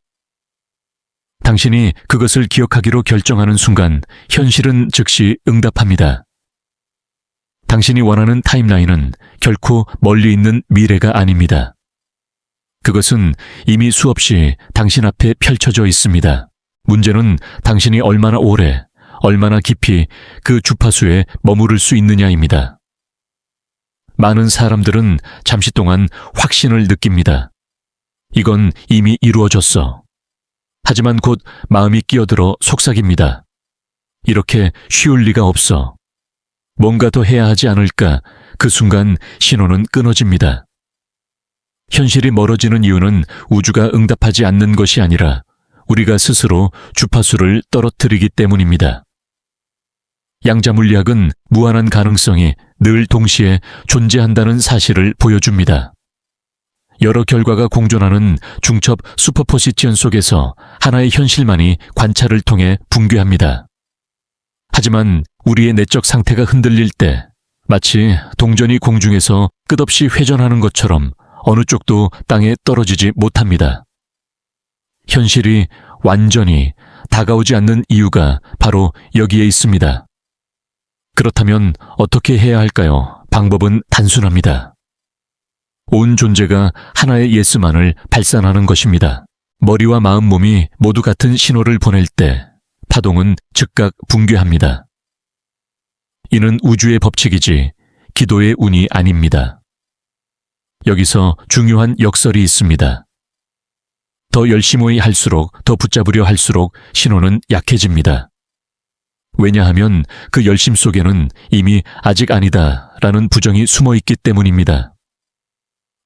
당신이 그것을 기억하기로 결정하는 순간 현실은 즉시 응답합니다. 당신이 원하는 타임라인은 결코 멀리 있는 미래가 아닙니다. 그것은 이미 수없이 당신 앞에 펼쳐져 있습니다. 문제는 당신이 얼마나 오래, 얼마나 깊이 그 주파수에 머무를 수 있느냐입니다. 많은 사람들은 잠시 동안 확신을 느낍니다. 이건 이미 이루어졌어. 하지만 곧 마음이 끼어들어 속삭입니다. 이렇게 쉬울 리가 없어. 뭔가 더 해야 하지 않을까? 그 순간 신호는 끊어집니다. 현실이 멀어지는 이유는 우주가 응답하지 않는 것이 아니라 우리가 스스로 주파수를 떨어뜨리기 때문입니다. 양자물리학은 무한한 가능성이 늘 동시에 존재한다는 사실을 보여줍니다. 여러 결과가 공존하는 중첩 슈퍼포지션 속에서 하나의 현실만이 관찰을 통해 붕괴합니다. 하지만 우리의 내적 상태가 흔들릴 때 마치 동전이 공중에서 끝없이 회전하는 것처럼 어느 쪽도 땅에 떨어지지 못합니다. 현실이 완전히 다가오지 않는 이유가 바로 여기에 있습니다. 그렇다면 어떻게 해야 할까요? 방법은 단순합니다. 온 존재가 하나의 예스만을 발산하는 것입니다. 머리와 마음 몸이 모두 같은 신호를 보낼 때 파동은 즉각 붕괴합니다. 이는 우주의 법칙이지 기도의 운이 아닙니다. 여기서 중요한 역설이 있습니다. 더 열심히 할수록, 더 붙잡으려 할수록 신호는 약해집니다. 왜냐하면 그 열심 속에는 이미 아직 아니다라는 부정이 숨어 있기 때문입니다.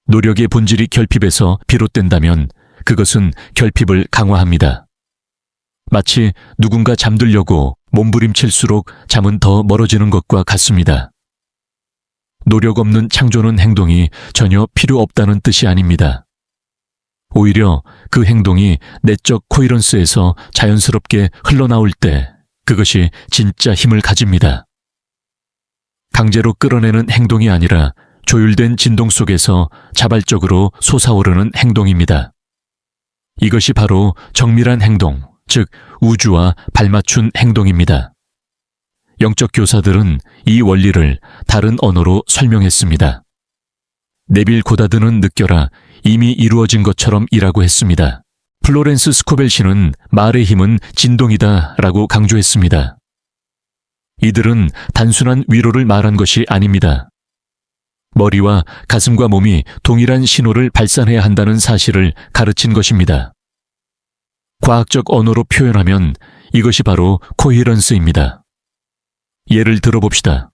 노력의 본질이 결핍에서 비롯된다면 그것은 결핍을 강화합니다. 마치 누군가 잠들려고 몸부림칠수록 잠은 더 멀어지는 것과 같습니다. 노력 없는 창조는 행동이 전혀 필요 없다는 뜻이 아닙니다. 오히려 그 행동이 내적 코헤런스에서 자연스럽게 흘러나올 때 그것이 진짜 힘을 가집니다. 강제로 끌어내는 행동이 아니라 조율된 진동 속에서 자발적으로 솟아오르는 행동입니다. 이것이 바로 정밀한 행동, 즉 우주와 발맞춘 행동입니다. 영적 교사들은 이 원리를 다른 언어로 설명했습니다. 네빌 고다드는 느껴라, 이미 이루어진 것처럼 이라고 했습니다. 플로렌스 스코벨 씨는 말의 힘은 진동이다 라고 강조했습니다. 이들은 단순한 위로를 말한 것이 아닙니다. 머리와 가슴과 몸이 동일한 신호를 발산해야 한다는 사실을 가르친 것입니다. 과학적 언어로 표현하면 이것이 바로 코헤런스입니다. 예를 들어봅시다.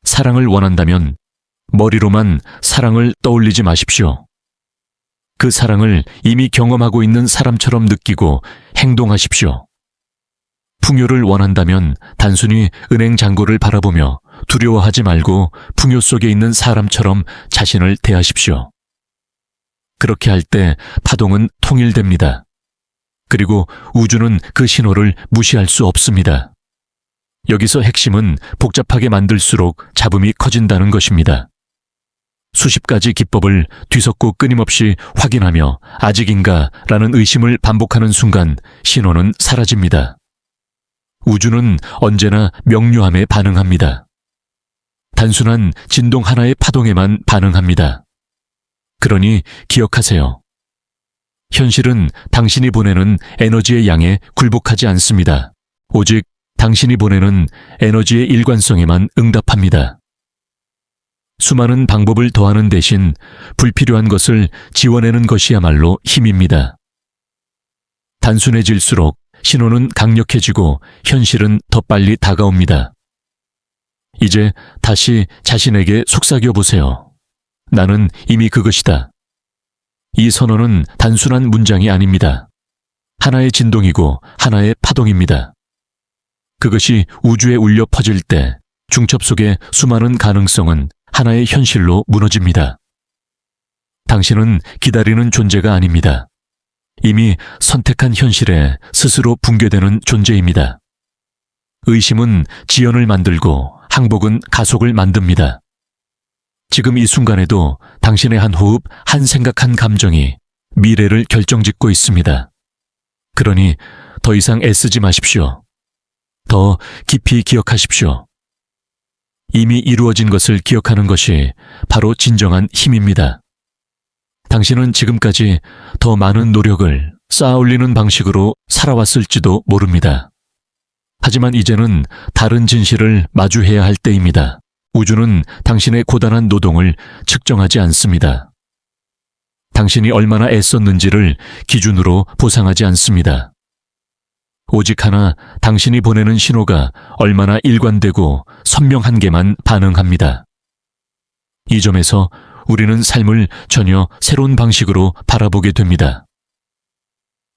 사랑을 원한다면 머리로만 사랑을 떠올리지 마십시오. 그 사랑을 이미 경험하고 있는 사람처럼 느끼고 행동하십시오. 풍요를 원한다면 단순히 은행 잔고를 바라보며 두려워하지 말고 풍요 속에 있는 사람처럼 자신을 대하십시오. 그렇게 할 때 파동은 통일됩니다. 그리고 우주는 그 신호를 무시할 수 없습니다. 여기서 핵심은 복잡하게 만들수록 잡음이 커진다는 것입니다. 수십 가지 기법을 뒤섞고 끊임없이 확인하며 아직인가 라는 의심을 반복하는 순간 신호는 사라집니다. 우주는 언제나 명료함에 반응합니다. 단순한 진동 하나의 파동에만 반응합니다. 그러니 기억하세요. 현실은 당신이 보내는 에너지의 양에 굴복하지 않습니다. 오직 당신이 보내는 에너지의 일관성에만 응답합니다. 수많은 방법을 더하는 대신 불필요한 것을 지워내는 것이야말로 힘입니다. 단순해질수록 신호는 강력해지고 현실은 더 빨리 다가옵니다. 이제 다시 자신에게 속삭여 보세요. 나는 이미 그것이다. 이 선언은 단순한 문장이 아닙니다. 하나의 진동이고 하나의 파동입니다. 그것이 우주에 울려 퍼질 때 중첩 속의 수많은 가능성은 하나의 현실로 무너집니다. 당신은 기다리는 존재가 아닙니다. 이미 선택한 현실에 스스로 붕괴되는 존재입니다. 의심은 지연을 만들고 항복은 가속을 만듭니다. 지금 이 순간에도 당신의 한 호흡, 한 생각, 한 감정이 미래를 결정짓고 있습니다. 그러니 더 이상 애쓰지 마십시오. 더 깊이 기억하십시오. 이미 이루어진 것을 기억하는 것이 바로 진정한 힘입니다. 당신은 지금까지 더 많은 노력을 쌓아올리는 방식으로 살아왔을지도 모릅니다. 하지만 이제는 다른 진실을 마주해야 할 때입니다. 우주는 당신의 고단한 노동을 측정하지 않습니다. 당신이 얼마나 애썼는지를 기준으로 보상하지 않습니다. 오직 하나, 당신이 보내는 신호가 얼마나 일관되고 선명한게만 반응합니다. 이 점에서 우리는 삶을 전혀 새로운 방식으로 바라보게 됩니다.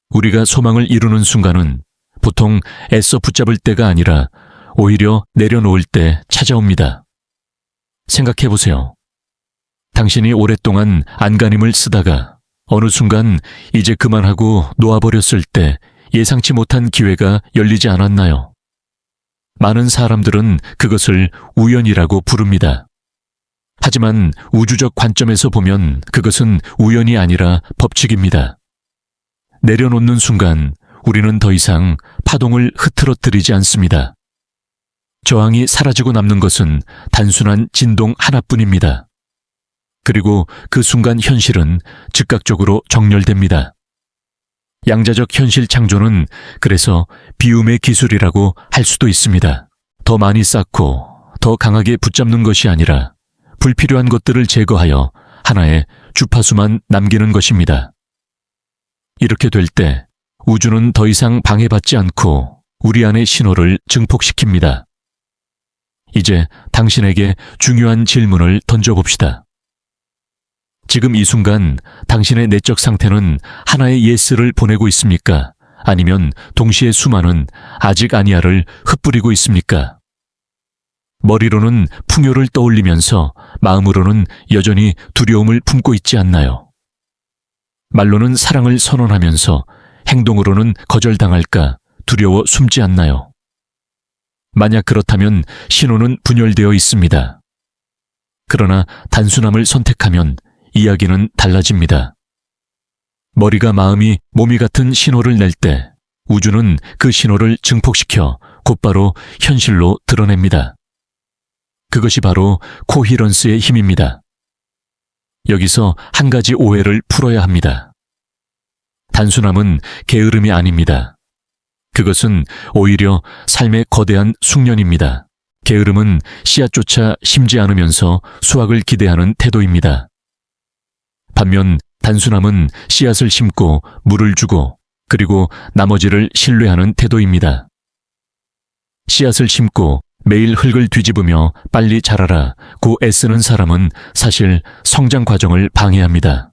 우리가 소망을 이루는 순간은 보통 애써 붙잡을 때가 아니라 오히려 내려놓을 때 찾아옵니다. 생각해보세요. 당신이 오랫동안 안간힘을 쓰다가 어느 순간 이제 그만하고 놓아버렸을 때 예상치 못한 기회가 열리지 않았나요? 많은 사람들은 그것을 우연이라고 부릅니다. 하지만 우주적 관점에서 보면 그것은 우연이 아니라 법칙입니다. 내려놓는 순간 우리는 더 이상 파동을 흐트러뜨리지 않습니다. 저항이 사라지고 남는 것은 단순한 진동 하나뿐입니다. 그리고 그 순간 현실은 즉각적으로 정렬됩니다. 양자적 현실 창조는 그래서 비움의 기술이라고 할 수도 있습니다. 더 많이 쌓고 더 강하게 붙잡는 것이 아니라 불필요한 것들을 제거하여 하나의 주파수만 남기는 것입니다. 이렇게 될 때 우주는 더 이상 방해받지 않고 우리 안의 신호를 증폭시킵니다. 이제 당신에게 중요한 질문을 던져봅시다. 지금 이 순간 당신의 내적 상태는 하나의 예스를 보내고 있습니까? 아니면 동시에 수많은 아직 아니야를 흩뿌리고 있습니까? 머리로는 풍요를 떠올리면서 마음으로는 여전히 두려움을 품고 있지 않나요? 말로는 사랑을 선언하면서 행동으로는 거절당할까 두려워 숨지 않나요? 만약 그렇다면 신호는 분열되어 있습니다. 그러나 단순함을 선택하면 이야기는 달라집니다. 머리가 마음이 몸이 같은 신호를 낼 때 우주는 그 신호를 증폭시켜 곧바로 현실로 드러냅니다. 그것이 바로 코히런스의 힘입니다. 여기서 한 가지 오해를 풀어야 합니다. 단순함은 게으름이 아닙니다. 그것은 오히려 삶의 거대한 숙련입니다. 게으름은 씨앗조차 심지 않으면서 수확을 기대하는 태도입니다. 반면 단순함은 씨앗을 심고 물을 주고 그리고 나머지를 신뢰하는 태도입니다. 씨앗을 심고 매일 흙을 뒤집으며 빨리 자라라고 애쓰는 사람은 사실 성장 과정을 방해합니다.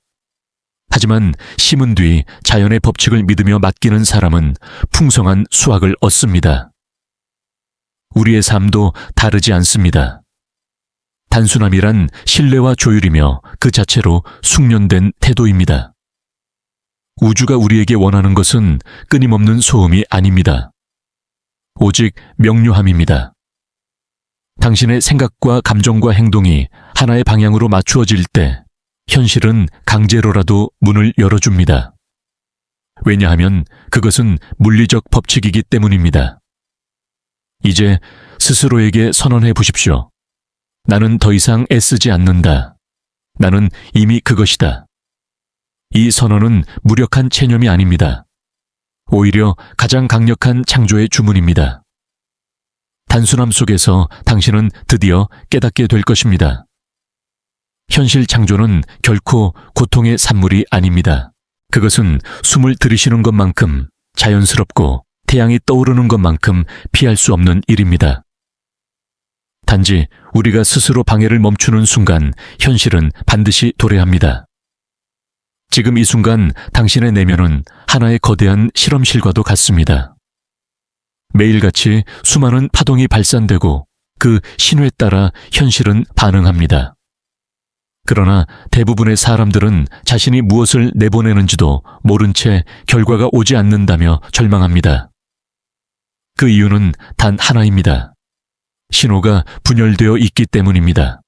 하지만 심은 뒤 자연의 법칙을 믿으며 맡기는 사람은 풍성한 수확을 얻습니다. 우리의 삶도 다르지 않습니다. 단순함이란 신뢰와 조율이며 그 자체로 숙련된 태도입니다. 우주가 우리에게 원하는 것은 끊임없는 소음이 아닙니다. 오직 명료함입니다. 당신의 생각과 감정과 행동이 하나의 방향으로 맞추어질 때 현실은 강제로라도 문을 열어줍니다. 왜냐하면 그것은 물리적 법칙이기 때문입니다. 이제 스스로에게 선언해 보십시오. 나는 더 이상 애쓰지 않는다. 나는 이미 그것이다. 이 선언은 무력한 체념이 아닙니다. 오히려 가장 강력한 창조의 주문입니다. 단순함 속에서 당신은 드디어 깨닫게 될 것입니다. 현실 창조는 결코 고통의 산물이 아닙니다. 그것은 숨을 들이쉬는 것만큼 자연스럽고 태양이 떠오르는 것만큼 피할 수 없는 일입니다. 단지 우리가 스스로 방해를 멈추는 순간 현실은 반드시 도래합니다. 지금 이 순간 당신의 내면은 하나의 거대한 실험실과도 같습니다. 매일같이 수많은 파동이 발산되고 그 신호에 따라 현실은 반응합니다. 그러나 대부분의 사람들은 자신이 무엇을 내보내는지도 모른 채 결과가 오지 않는다며 절망합니다. 그 이유는 단 하나입니다. 신호가 분열되어 있기 때문입니다.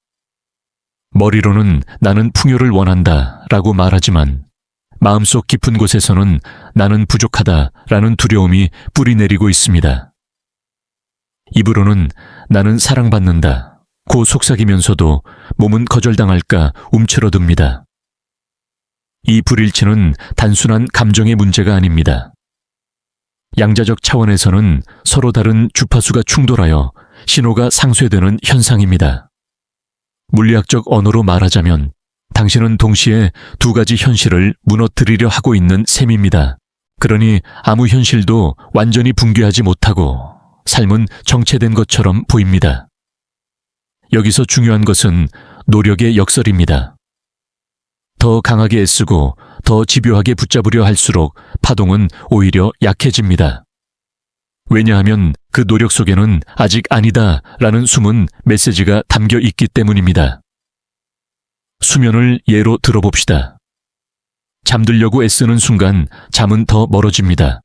머리로는 나는 풍요를 원한다 라고 말하지만 마음속 깊은 곳에서는 나는 부족하다 라는 두려움이 뿌리내리고 있습니다. 입으로는 나는 사랑받는다 고 속삭이면서도 몸은 거절당할까 움츠러듭니다. 이 불일치는 단순한 감정의 문제가 아닙니다. 양자적 차원에서는 서로 다른 주파수가 충돌하여 신호가 상쇄되는 현상입니다. 물리학적 언어로 말하자면 당신은 동시에 두 가지 현실을 무너뜨리려 하고 있는 셈입니다. 그러니 아무 현실도 완전히 붕괴하지 못하고 삶은 정체된 것처럼 보입니다. 여기서 중요한 것은 노력의 역설입니다. 더 강하게 애쓰고 더 집요하게 붙잡으려 할수록 파동은 오히려 약해집니다. 왜냐하면 그 노력 속에는 아직 아니다 라는 숨은 메시지가 담겨 있기 때문입니다. 수면을 예로 들어봅시다. 잠들려고 애쓰는 순간 잠은 더 멀어집니다.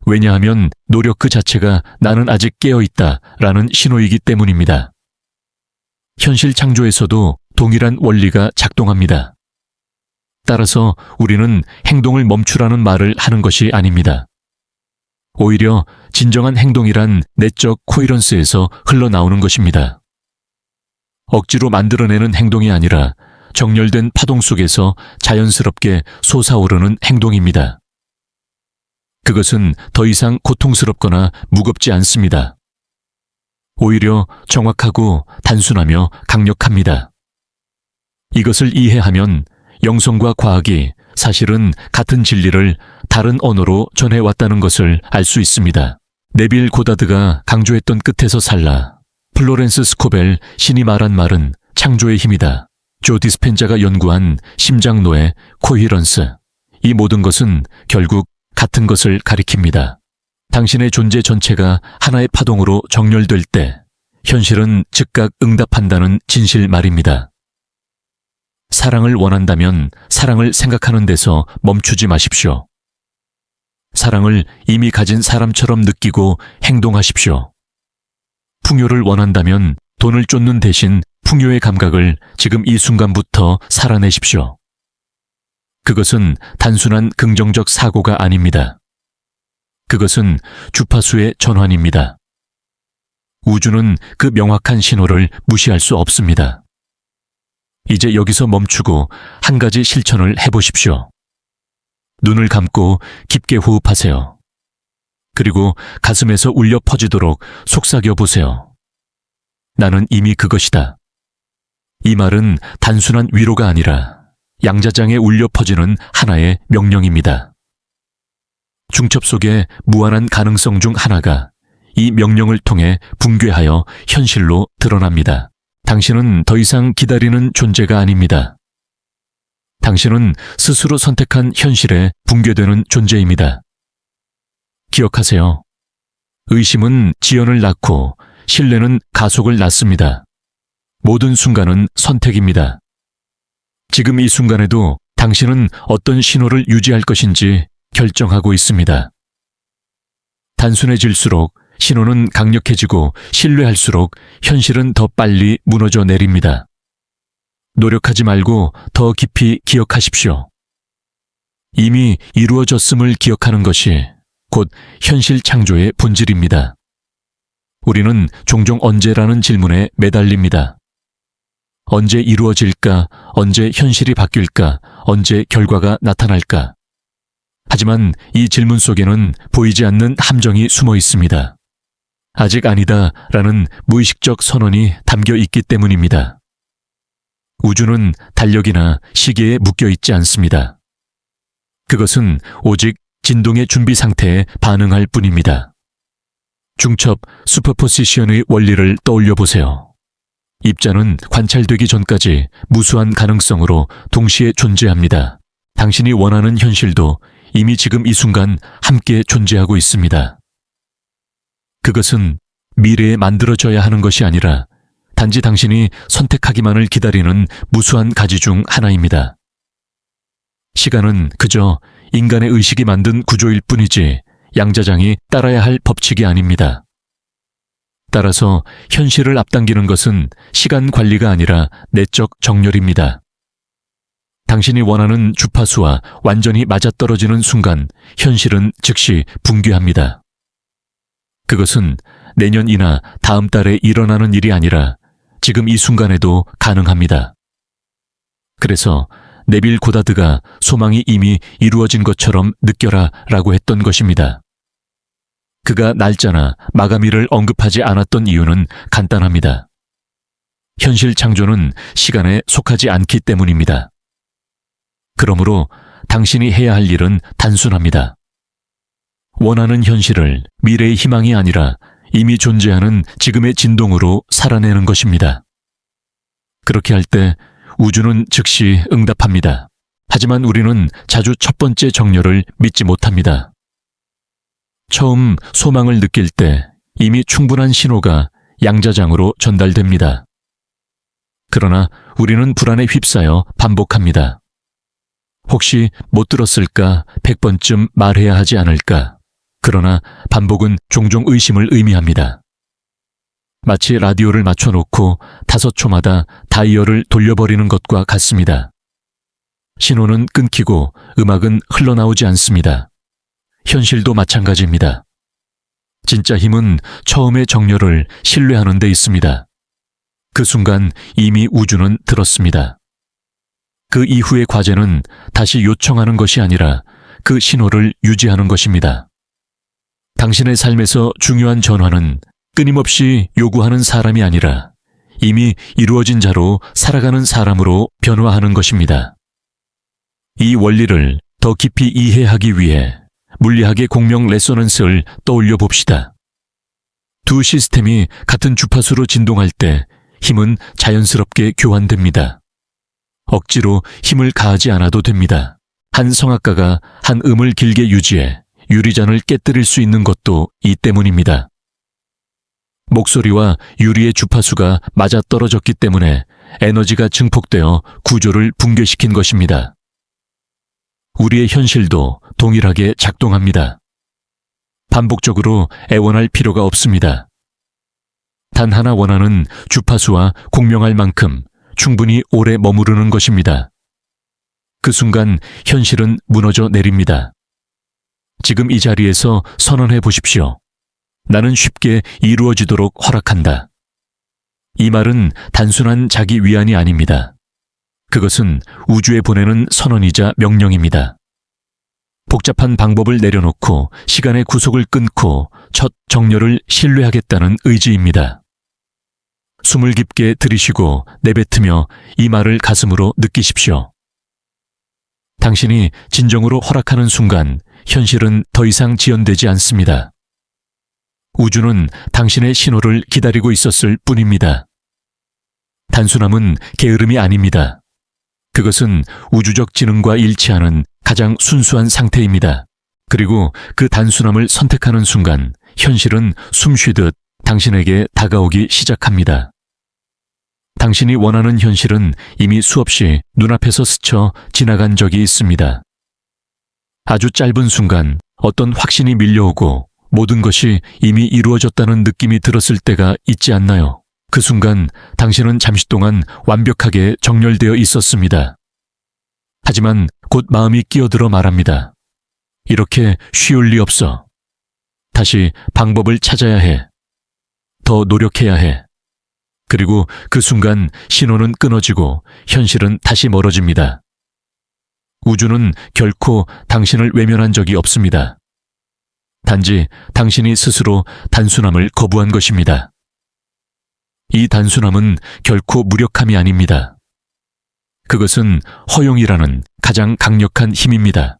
왜냐하면 노력 그 자체가 나는 아직 깨어있다 라는 신호이기 때문입니다. 현실 창조에서도 동일한 원리가 작동합니다. 따라서 우리는 행동을 멈추라는 말을 하는 것이 아닙니다. 오히려 진정한 행동이란 내적 코헤런스에서 흘러나오는 것입니다. 억지로 만들어내는 행동이 아니라 정렬된 파동 속에서 자연스럽게 솟아오르는 행동입니다. 그것은 더 이상 고통스럽거나 무겁지 않습니다. 오히려 정확하고 단순하며 강력합니다. 이것을 이해하면 영성과 과학이 사실은 같은 진리를 다른 언어로 전해왔다는 것을 알 수 있습니다. 네빌 고다드가 강조했던 끝에서 살라, 플로렌스 스코벨 신이 말한 말은 창조의 힘이다. 조 디스펜자가 연구한 심장노의 코히런스. 이 모든 것은 결국 같은 것을 가리킵니다. 당신의 존재 전체가 하나의 파동으로 정렬될 때 현실은 즉각 응답한다는 진실 말입니다. 사랑을 원한다면 사랑을 생각하는 데서 멈추지 마십시오. 사랑을 이미 가진 사람처럼 느끼고 행동하십시오. 풍요를 원한다면 돈을 쫓는 대신 풍요의 감각을 지금 이 순간부터 살아내십시오. 그것은 단순한 긍정적 사고가 아닙니다. 그것은 주파수의 전환입니다. 우주는 그 명확한 신호를 무시할 수 없습니다. 이제 여기서 멈추고 한 가지 실천을 해보십시오. 눈을 감고 깊게 호흡하세요. 그리고 가슴에서 울려 퍼지도록 속삭여 보세요. 나는 이미 그것이다. 이 말은 단순한 위로가 아니라 양자장에 울려 퍼지는 하나의 명령입니다. 중첩 속의 무한한 가능성 중 하나가 이 명령을 통해 붕괴하여 현실로 드러납니다. 당신은 더 이상 기다리는 존재가 아닙니다. 당신은 스스로 선택한 현실에 붕괴되는 존재입니다. 기억하세요. 의심은 지연을 낳고 신뢰는 가속을 낳습니다. 모든 순간은 선택입니다. 지금 이 순간에도 당신은 어떤 신호를 유지할 것인지 결정하고 있습니다. 단순해질수록 신호는 강력해지고 신뢰할수록 현실은 더 빨리 무너져 내립니다. 노력하지 말고 더 깊이 기억하십시오. 이미 이루어졌음을 기억하는 것이 곧 현실 창조의 본질입니다. 우리는 종종 언제라는 질문에 매달립니다. 언제 이루어질까? 언제 현실이 바뀔까? 언제 결과가 나타날까? 하지만 이 질문 속에는 보이지 않는 함정이 숨어 있습니다. 아직 아니다 라는 무의식적 선언이 담겨 있기 때문입니다. 우주는 달력이나 시계에 묶여 있지 않습니다. 그것은 오직 진동의 준비 상태에 반응할 뿐입니다. 중첩 슈퍼포지션의 원리를 떠올려 보세요. 입자는 관찰되기 전까지 무수한 가능성으로 동시에 존재합니다. 당신이 원하는 현실도 이미 지금 이 순간 함께 존재하고 있습니다. 그것은 미래에 만들어져야 하는 것이 아니라 단지 당신이 선택하기만을 기다리는 무수한 가지 중 하나입니다. 시간은 그저 인간의 의식이 만든 구조일 뿐이지 양자장이 따라야 할 법칙이 아닙니다. 따라서 현실을 앞당기는 것은 시간 관리가 아니라 내적 정렬입니다. 당신이 원하는 주파수와 완전히 맞아떨어지는 순간 현실은 즉시 붕괴합니다. 그것은 내년이나 다음 달에 일어나는 일이 아니라 지금 이 순간에도 가능합니다. 그래서 네빌 고다드가 소망이 이미 이루어진 것처럼 느껴라 라고 했던 것입니다. 그가 날짜나 마감일을 언급하지 않았던 이유는 간단합니다. 현실 창조는 시간에 속하지 않기 때문입니다. 그러므로 당신이 해야 할 일은 단순합니다. 원하는 현실을 미래의 희망이 아니라 이미 존재하는 지금의 진동으로 살아내는 것입니다. 그렇게 할 때 우주는 즉시 응답합니다. 하지만 우리는 자주 첫 번째 정렬을 믿지 못합니다. 처음 소망을 느낄 때 이미 충분한 신호가 양자장으로 전달됩니다. 그러나 우리는 불안에 휩싸여 반복합니다. 혹시 못 들었을까 100번쯤 말해야 하지 않을까? 그러나 반복은 종종 의심을 의미합니다. 마치 라디오를 맞춰놓고 5초마다 다이얼을 돌려버리는 것과 같습니다. 신호는 끊기고 음악은 흘러나오지 않습니다. 현실도 마찬가지입니다. 진짜 힘은 처음의 정렬을 신뢰하는 데 있습니다. 그 순간 이미 우주는 들었습니다. 그 이후의 과제는 다시 요청하는 것이 아니라 그 신호를 유지하는 것입니다. 당신의 삶에서 중요한 전환은 끊임없이 요구하는 사람이 아니라 이미 이루어진 자로 살아가는 사람으로 변화하는 것입니다. 이 원리를 더 깊이 이해하기 위해 물리학의 공명 레소넌스를 떠올려 봅시다. 두 시스템이 같은 주파수로 진동할 때 힘은 자연스럽게 교환됩니다. 억지로 힘을 가하지 않아도 됩니다. 한 성악가가 한 음을 길게 유지해 유리잔을 깨뜨릴 수 있는 것도 이 때문입니다. 목소리와 유리의 주파수가 맞아떨어졌기 때문에 에너지가 증폭되어 구조를 붕괴시킨 것입니다. 우리의 현실도 동일하게 작동합니다. 반복적으로 애원할 필요가 없습니다. 단 하나 원하는 주파수와 공명할 만큼 충분히 오래 머무르는 것입니다. 그 순간 현실은 무너져 내립니다. 지금 이 자리에서 선언해 보십시오. 나는 쉽게 이루어지도록 허락한다. 이 말은 단순한 자기 위안이 아닙니다. 그것은 우주에 보내는 선언이자 명령입니다. 복잡한 방법을 내려놓고 시간의 구속을 끊고 첫 정렬을 신뢰하겠다는 의지입니다. 숨을 깊게 들이쉬고 내뱉으며 이 말을 가슴으로 느끼십시오. 당신이 진정으로 허락하는 순간 현실은 더 이상 지연되지 않습니다. 우주는 당신의 신호를 기다리고 있었을 뿐입니다. 단순함은 게으름이 아닙니다. 그것은 우주적 지능과 일치하는 가장 순수한 상태입니다. 그리고 그 단순함을 선택하는 순간 현실은 숨쉬듯 당신에게 다가오기 시작합니다. 당신이 원하는 현실은 이미 수없이 눈앞에서 스쳐 지나간 적이 있습니다. 아주 짧은 순간 어떤 확신이 밀려오고 모든 것이 이미 이루어졌다는 느낌이 들었을 때가 있지 않나요? 그 순간 당신은 잠시 동안 완벽하게 정렬되어 있었습니다. 하지만 곧 마음이 끼어들어 말합니다. 이렇게 쉬울 리 없어. 다시 방법을 찾아야 해. 더 노력해야 해. 그리고 그 순간 신호는 끊어지고 현실은 다시 멀어집니다. 우주는 결코 당신을 외면한 적이 없습니다. 단지 당신이 스스로 단순함을 거부한 것입니다. 이 단순함은 결코 무력함이 아닙니다. 그것은 허용이라는 가장 강력한 힘입니다.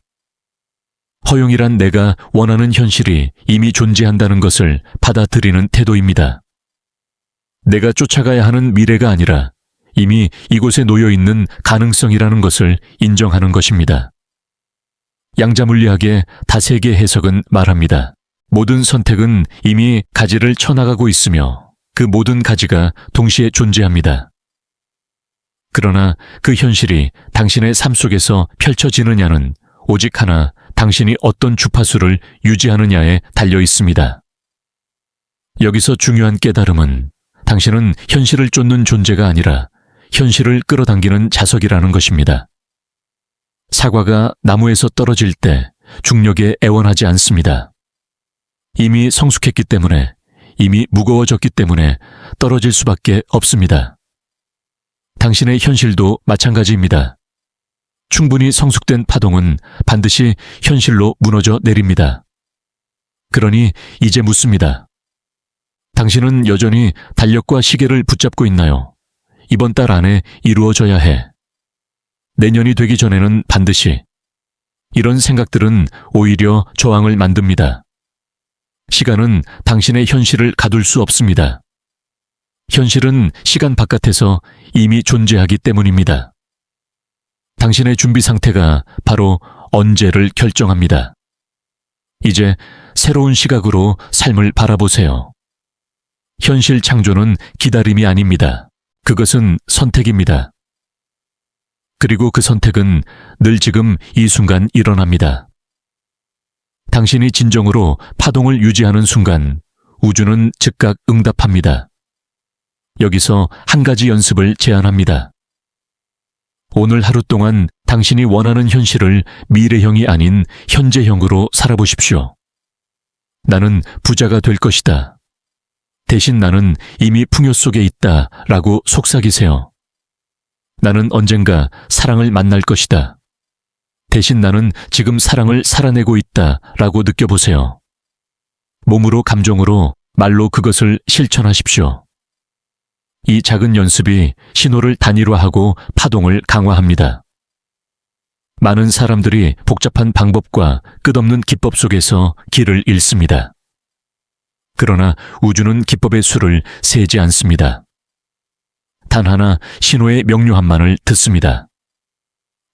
허용이란 내가 원하는 현실이 이미 존재한다는 것을 받아들이는 태도입니다. 내가 쫓아가야 하는 미래가 아니라 이미 이곳에 놓여 있는 가능성이라는 것을 인정하는 것입니다. 양자물리학의 다세계 해석은 말합니다. 모든 선택은 이미 가지를 쳐나가고 있으며 그 모든 가지가 동시에 존재합니다. 그러나 그 현실이 당신의 삶 속에서 펼쳐지느냐는 오직 하나, 당신이 어떤 주파수를 유지하느냐에 달려 있습니다. 여기서 중요한 깨달음은 당신은 현실을 쫓는 존재가 아니라 현실을 끌어당기는 자석이라는 것입니다. 사과가 나무에서 떨어질 때 중력에 애원하지 않습니다. 이미 성숙했기 때문에, 이미 무거워졌기 때문에 떨어질 수밖에 없습니다. 당신의 현실도 마찬가지입니다. 충분히 성숙된 파동은 반드시 현실로 무너져 내립니다. 그러니 이제 묻습니다. 당신은 여전히 달력과 시계를 붙잡고 있나요? 이번 달 안에 이루어져야 해. 내년이 되기 전에는 반드시. 이런 생각들은 오히려 저항을 만듭니다. 시간은 당신의 현실을 가둘 수 없습니다. 현실은 시간 바깥에서 이미 존재하기 때문입니다. 당신의 준비 상태가 바로 언제를 결정합니다. 이제 새로운 시각으로 삶을 바라보세요. 현실 창조는 기다림이 아닙니다. 그것은 선택입니다. 그리고 그 선택은 늘 지금 이 순간 일어납니다. 당신이 진정으로 파동을 유지하는 순간 우주는 즉각 응답합니다. 여기서 한 가지 연습을 제안합니다. 오늘 하루 동안 당신이 원하는 현실을 미래형이 아닌 현재형으로 살아보십시오. 나는 부자가 될 것이다. 대신 나는 이미 풍요 속에 있다 라고 속삭이세요. 나는 언젠가 사랑을 만날 것이다. 대신 나는 지금 사랑을 살아내고 있다 라고 느껴보세요. 몸으로 감정으로 말로 그것을 실천하십시오. 이 작은 연습이 신호를 단일화하고 파동을 강화합니다. 많은 사람들이 복잡한 방법과 끝없는 기법 속에서 길을 잃습니다. 그러나 우주는 기법의 수를 세지 않습니다. 단 하나 신호의 명료함만을 듣습니다.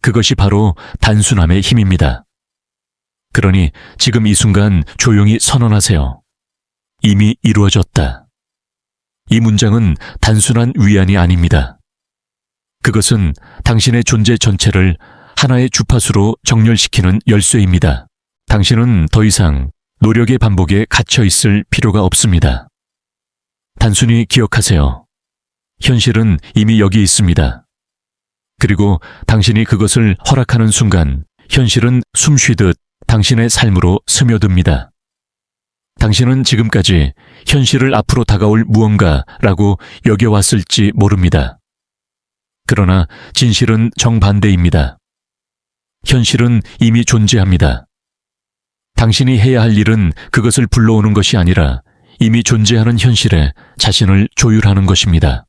그것이 바로 단순함의 힘입니다. 그러니 지금 이 순간 조용히 선언하세요. 이미 이루어졌다. 이 문장은 단순한 위안이 아닙니다. 그것은 당신의 존재 전체를 하나의 주파수로 정렬시키는 열쇠입니다. 당신은 더 이상 노력의 반복에 갇혀 있을 필요가 없습니다. 단순히 기억하세요. 현실은 이미 여기 있습니다. 그리고 당신이 그것을 허락하는 순간 현실은 숨쉬듯 당신의 삶으로 스며듭니다. 당신은 지금까지 현실을 앞으로 다가올 무언가라고 여겨왔을지 모릅니다. 그러나 진실은 정반대입니다. 현실은 이미 존재합니다. 당신이 해야 할 일은 그것을 불러오는 것이 아니라 이미 존재하는 현실에 자신을 조율하는 것입니다.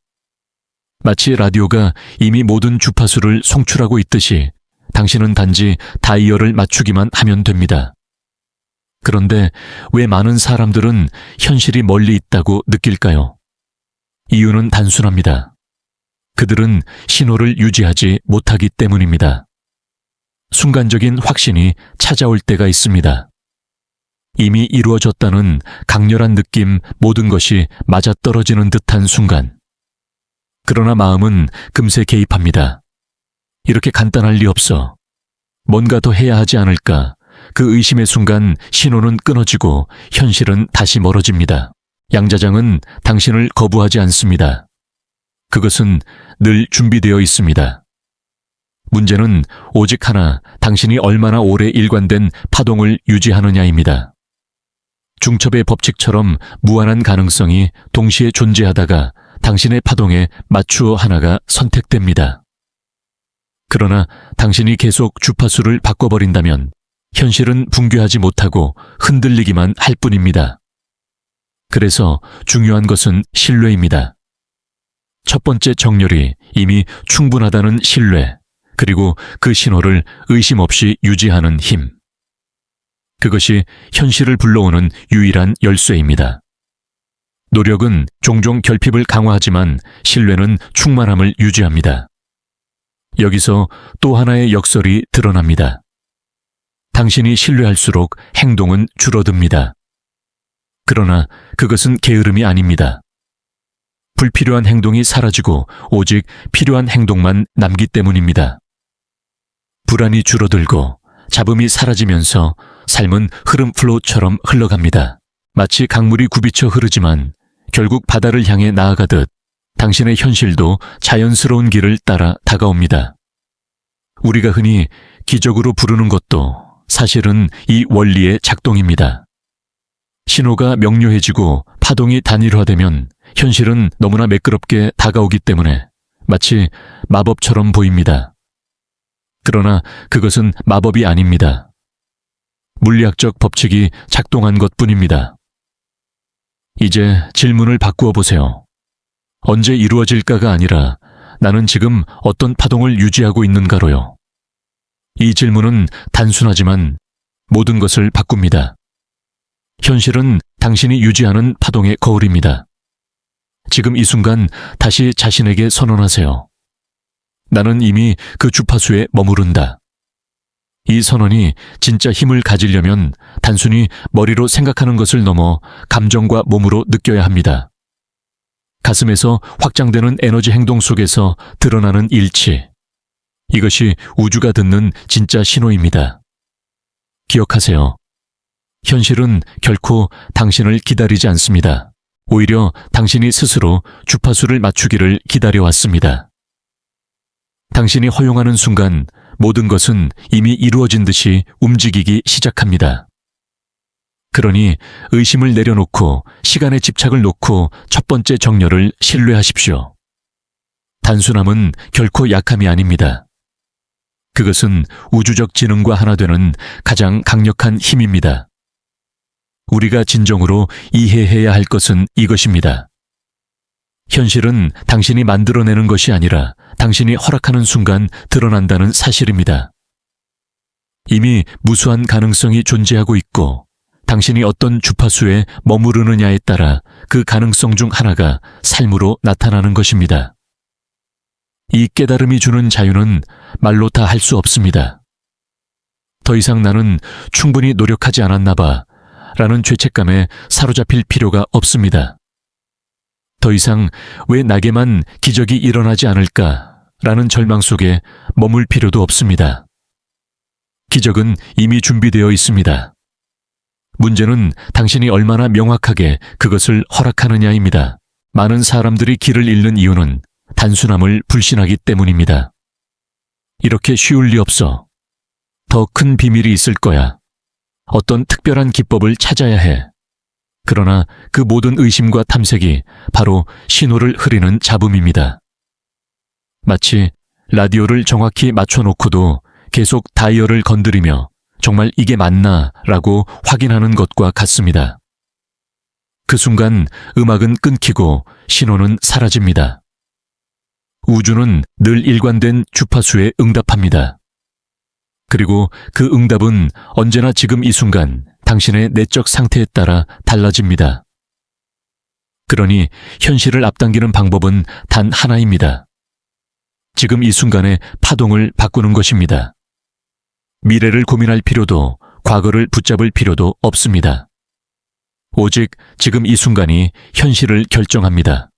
마치 라디오가 이미 모든 주파수를 송출하고 있듯이 당신은 단지 다이얼을 맞추기만 하면 됩니다. 그런데 왜 많은 사람들은 현실이 멀리 있다고 느낄까요? 이유는 단순합니다. 그들은 신호를 유지하지 못하기 때문입니다. 순간적인 확신이 찾아올 때가 있습니다. 이미 이루어졌다는 강렬한 느낌, 모든 것이 맞아떨어지는 듯한 순간. 그러나 마음은 금세 개입합니다. 이렇게 간단할 리 없어. 뭔가 더 해야 하지 않을까. 그 의심의 순간 신호는 끊어지고 현실은 다시 멀어집니다. 양자장은 당신을 거부하지 않습니다. 그것은 늘 준비되어 있습니다. 문제는 오직 하나, 당신이 얼마나 오래 일관된 파동을 유지하느냐입니다. 중첩의 법칙처럼 무한한 가능성이 동시에 존재하다가 당신의 파동에 맞추어 하나가 선택됩니다. 그러나 당신이 계속 주파수를 바꿔버린다면 현실은 붕괴하지 못하고 흔들리기만 할 뿐입니다. 그래서 중요한 것은 신뢰입니다. 첫 번째 정렬이 이미 충분하다는 신뢰, 그리고 그 신호를 의심 없이 유지하는 힘. 그것이 현실을 불러오는 유일한 열쇠입니다. 노력은 종종 결핍을 강화하지만 신뢰는 충만함을 유지합니다. 여기서 또 하나의 역설이 드러납니다. 당신이 신뢰할수록 행동은 줄어듭니다. 그러나 그것은 게으름이 아닙니다. 불필요한 행동이 사라지고 오직 필요한 행동만 남기 때문입니다. 불안이 줄어들고 잡음이 사라지면서 삶은 흐름 플로우처럼 흘러갑니다. 마치 강물이 굽이쳐 흐르지만 결국 바다를 향해 나아가듯 당신의 현실도 자연스러운 길을 따라 다가옵니다. 우리가 흔히 기적으로 부르는 것도 사실은 이 원리의 작동입니다. 신호가 명료해지고 파동이 단일화되면 현실은 너무나 매끄럽게 다가오기 때문에 마치 마법처럼 보입니다. 그러나 그것은 마법이 아닙니다. 물리학적 법칙이 작동한 것뿐입니다. 이제 질문을 바꾸어 보세요. 언제 이루어질까가 아니라 나는 지금 어떤 파동을 유지하고 있는가로요. 이 질문은 단순하지만 모든 것을 바꿉니다. 현실은 당신이 유지하는 파동의 거울입니다. 지금 이 순간 다시 자신에게 선언하세요. 나는 이미 그 주파수에 머무른다. 이 선언이 진짜 힘을 가지려면 단순히 머리로 생각하는 것을 넘어 감정과 몸으로 느껴야 합니다. 가슴에서 확장되는 에너지 행동 속에서 드러나는 일치. 이것이 우주가 듣는 진짜 신호입니다. 기억하세요. 현실은 결코 당신을 기다리지 않습니다. 오히려 당신이 스스로 주파수를 맞추기를 기다려왔습니다. 당신이 허용하는 순간 모든 것은 이미 이루어진 듯이 움직이기 시작합니다. 그러니 의심을 내려놓고 시간의 집착을 놓고 첫 번째 정렬을 신뢰하십시오. 단순함은 결코 약함이 아닙니다. 그것은 우주적 지능과 하나 되는 가장 강력한 힘입니다. 우리가 진정으로 이해해야 할 것은 이것입니다. 현실은 당신이 만들어내는 것이 아니라 당신이 허락하는 순간 드러난다는 사실입니다. 이미 무수한 가능성이 존재하고 있고 당신이 어떤 주파수에 머무르느냐에 따라 그 가능성 중 하나가 삶으로 나타나는 것입니다. 이 깨달음이 주는 자유는 말로 다 할 수 없습니다. 더 이상 나는 충분히 노력하지 않았나 봐 라는 죄책감에 사로잡힐 필요가 없습니다. 더 이상 왜 나게만 기적이 일어나지 않을까라는 절망 속에 머물 필요도 없습니다. 기적은 이미 준비되어 있습니다. 문제는 당신이 얼마나 명확하게 그것을 허락하느냐입니다. 많은 사람들이 길을 잃는 이유는 단순함을 불신하기 때문입니다. 이렇게 쉬울 리 없어. 더 큰 비밀이 있을 거야. 어떤 특별한 기법을 찾아야 해. 그러나 그 모든 의심과 탐색이 바로 신호를 흐리는 잡음입니다. 마치 라디오를 정확히 맞춰놓고도 계속 다이얼을 건드리며 정말 이게 맞나 라고 확인하는 것과 같습니다. 그 순간 음악은 끊기고 신호는 사라집니다. 우주는 늘 일관된 주파수에 응답합니다. 그리고 그 응답은 언제나 지금 이 순간 당신의 내적 상태에 따라 달라집니다. 그러니 현실을 앞당기는 방법은 단 하나입니다. 지금 이 순간의 파동을 바꾸는 것입니다. 미래를 고민할 필요도 과거를 붙잡을 필요도 없습니다. 오직 지금 이 순간이 현실을 결정합니다.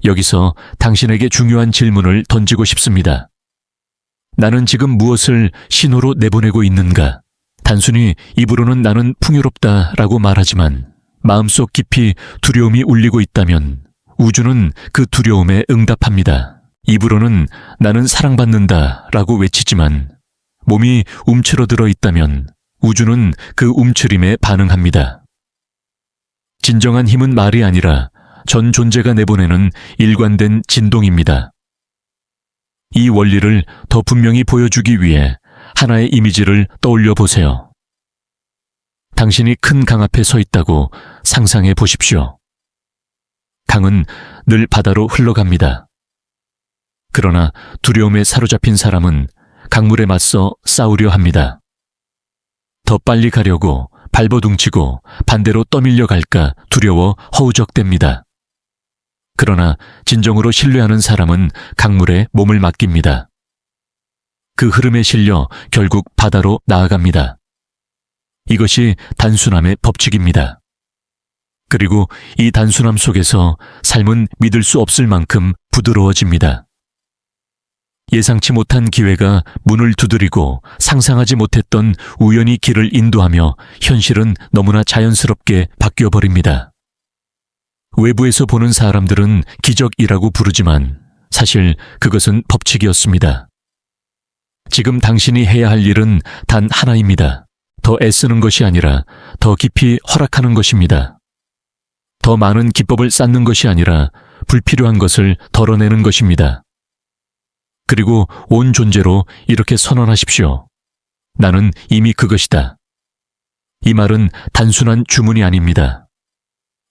여기서 당신에게 중요한 질문을 던지고 싶습니다. 나는 지금 무엇을 신호로 내보내고 있는가? 단순히 입으로는 나는 풍요롭다라고 말하지만 마음속 깊이 두려움이 울리고 있다면 우주는 그 두려움에 응답합니다. 입으로는 나는 사랑받는다라고 외치지만 몸이 움츠러들어 있다면 우주는 그 움츠림에 반응합니다. 진정한 힘은 말이 아니라 전 존재가 내보내는 일관된 진동입니다. 이 원리를 더 분명히 보여주기 위해 하나의 이미지를 떠올려 보세요. 당신이 큰 강 앞에 서 있다고 상상해 보십시오. 강은 늘 바다로 흘러갑니다. 그러나 두려움에 사로잡힌 사람은 강물에 맞서 싸우려 합니다. 더 빨리 가려고 발버둥치고 반대로 떠밀려 갈까 두려워 허우적댑니다. 그러나 진정으로 신뢰하는 사람은 강물에 몸을 맡깁니다. 그 흐름에 실려 결국 바다로 나아갑니다. 이것이 단순함의 법칙입니다. 그리고 이 단순함 속에서 삶은 믿을 수 없을 만큼 부드러워집니다. 예상치 못한 기회가 문을 두드리고 상상하지 못했던 우연히 길을 인도하며 현실은 너무나 자연스럽게 바뀌어버립니다. 외부에서 보는 사람들은 기적이라고 부르지만 사실 그것은 법칙이었습니다. 지금 당신이 해야 할 일은 단 하나입니다. 더 애쓰는 것이 아니라 더 깊이 허락하는 것입니다. 더 많은 기법을 쌓는 것이 아니라 불필요한 것을 덜어내는 것입니다. 그리고 온 존재로 이렇게 선언하십시오. 나는 이미 그것이다. 이 말은 단순한 주문이 아닙니다.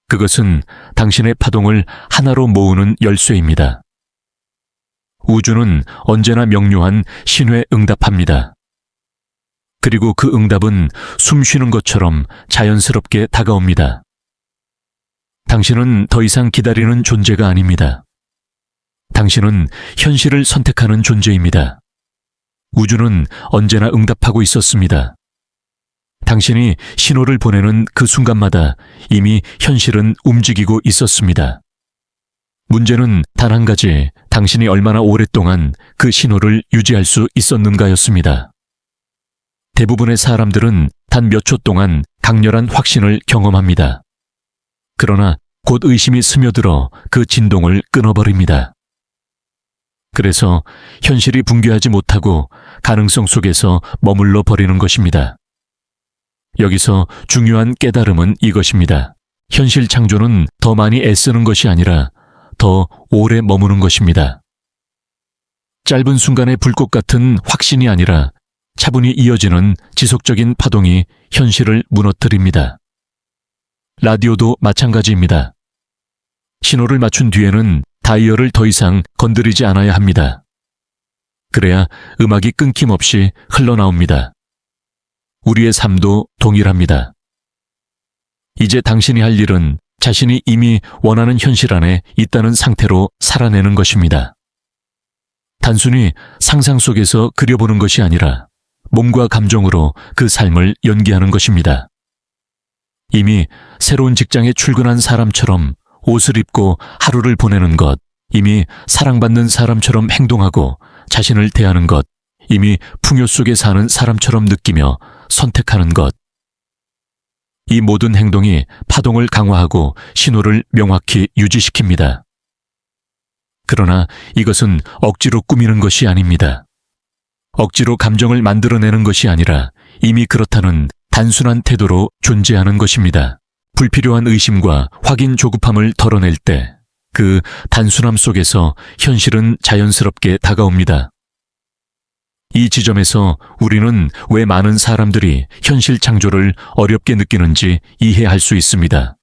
그것은 당신의 파동을 하나로 모으는 열쇠입니다. 우주는 언제나 명료한 신호에 응답합니다. 그리고 그 응답은 숨 쉬는 것처럼 자연스럽게 다가옵니다. 당신은 더 이상 기다리는 존재가 아닙니다. 당신은 현실을 선택하는 존재입니다. 우주는 언제나 응답하고 있었습니다. 당신이 신호를 보내는 그 순간마다 이미 현실은 움직이고 있었습니다. 문제는 단 한 가지, 당신이 얼마나 오랫동안 그 신호를 유지할 수 있었는가였습니다. 대부분의 사람들은 단 몇 초 동안 강렬한 확신을 경험합니다. 그러나 곧 의심이 스며들어 그 진동을 끊어버립니다. 그래서 현실이 붕괴하지 못하고 가능성 속에서 머물러 버리는 것입니다. 여기서 중요한 깨달음은 이것입니다. 현실 창조는 더 많이 애쓰는 것이 아니라 더 오래 머무는 것입니다. 짧은 순간의 불꽃 같은 확신이 아니라 차분히 이어지는 지속적인 파동이 현실을 무너뜨립니다. 라디오도 마찬가지입니다. 신호를 맞춘 뒤에는 다이얼을 더 이상 건드리지 않아야 합니다. 그래야 음악이 끊김없이 흘러나옵니다. 우리의 삶도 동일합니다. 이제 당신이 할 일은 자신이 이미 원하는 현실 안에 있다는 상태로 살아내는 것입니다. 단순히 상상 속에서 그려보는 것이 아니라 몸과 감정으로 그 삶을 연기하는 것입니다. 이미 새로운 직장에 출근한 사람처럼 옷을 입고 하루를 보내는 것, 이미 사랑받는 사람처럼 행동하고 자신을 대하는 것, 이미 풍요 속에 사는 사람처럼 느끼며 선택하는 것. 이 모든 행동이 파동을 강화하고 신호를 명확히 유지시킵니다. 그러나 이것은 억지로 꾸미는 것이 아닙니다. 억지로 감정을 만들어내는 것이 아니라 이미 그렇다는 단순한 태도로 존재하는 것입니다. 불필요한 의심과 확인 조급함을 덜어낼 때 그 단순함 속에서 현실은 자연스럽게 다가옵니다. 이 지점에서 우리는 왜 많은 사람들이 현실 창조를 어렵게 느끼는지 이해할 수 있습니다.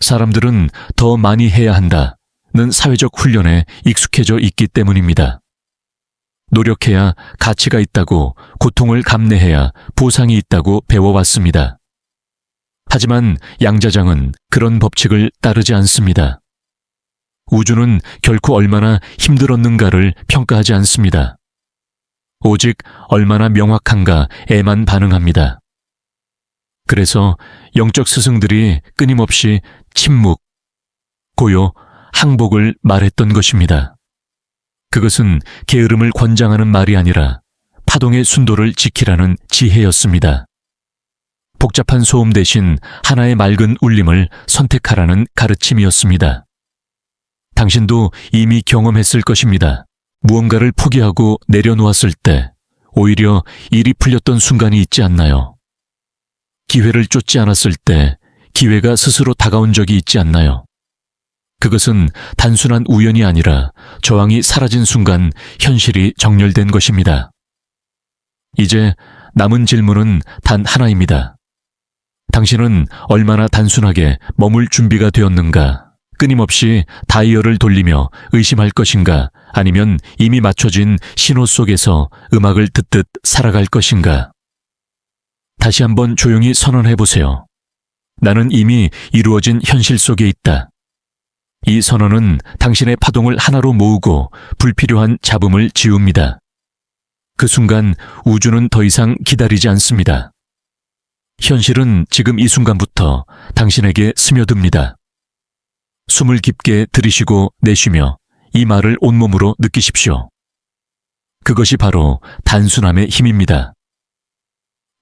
사람들은 더 많이 해야 한다는 사회적 훈련에 익숙해져 있기 때문입니다. 노력해야 가치가 있다고, 고통을 감내해야 보상이 있다고 배워왔습니다. 하지만 양자장은 그런 법칙을 따르지 않습니다. 우주는 결코 얼마나 힘들었는가를 평가하지 않습니다. 오직 얼마나 명확한가에만 반응합니다. 그래서 영적 스승들이 끊임없이 침묵, 고요, 항복을 말했던 것입니다. 그것은 게으름을 권장하는 말이 아니라 파동의 순도를 지키라는 지혜였습니다. 복잡한 소음 대신 하나의 맑은 울림을 선택하라는 가르침이었습니다. 당신도 이미 경험했을 것입니다. 무언가를 포기하고 내려놓았을 때 오히려 일이 풀렸던 순간이 있지 않나요? 기회를 쫓지 않았을 때 기회가 스스로 다가온 적이 있지 않나요? 그것은 단순한 우연이 아니라 저항이 사라진 순간 현실이 정렬된 것입니다. 이제 남은 질문은 단 하나입니다. 당신은 얼마나 단순하게 머물 준비가 되었는가? 끊임없이 다이얼을 돌리며 의심할 것인가? 아니면 이미 맞춰진 신호 속에서 음악을 듣듯 살아갈 것인가? 다시 한번 조용히 선언해 보세요. 나는 이미 이루어진 현실 속에 있다. 이 선언은 당신의 파동을 하나로 모으고 불필요한 잡음을 지웁니다. 그 순간 우주는 더 이상 기다리지 않습니다. 현실은 지금 이 순간부터 당신에게 스며듭니다. 숨을 깊게 들이쉬고 내쉬며 이 말을 온몸으로 느끼십시오. 그것이 바로 단순함의 힘입니다.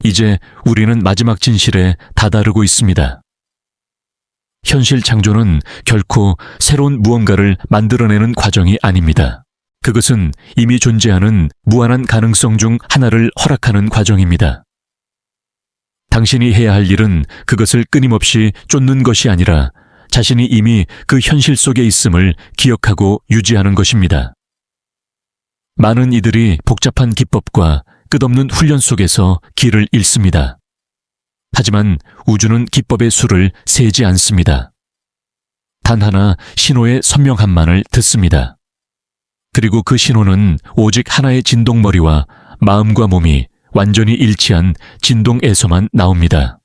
이제 우리는 마지막 진실에 다다르고 있습니다. 현실 창조는 결코 새로운 무언가를 만들어내는 과정이 아닙니다. 그것은 이미 존재하는 무한한 가능성 중 하나를 허락하는 과정입니다. 당신이 해야 할 일은 그것을 끊임없이 쫓는 것이 아니라 자신이 이미 그 현실 속에 있음을 기억하고 유지하는 것입니다. 많은 이들이 복잡한 기법과 끝없는 훈련 속에서 길을 잃습니다. 하지만 우주는 기법의 수를 세지 않습니다. 단 하나 신호의 선명함만을 듣습니다. 그리고 그 신호는 오직 하나의 진동머리와 마음과 몸이 완전히 일치한 진동에서만 나옵니다.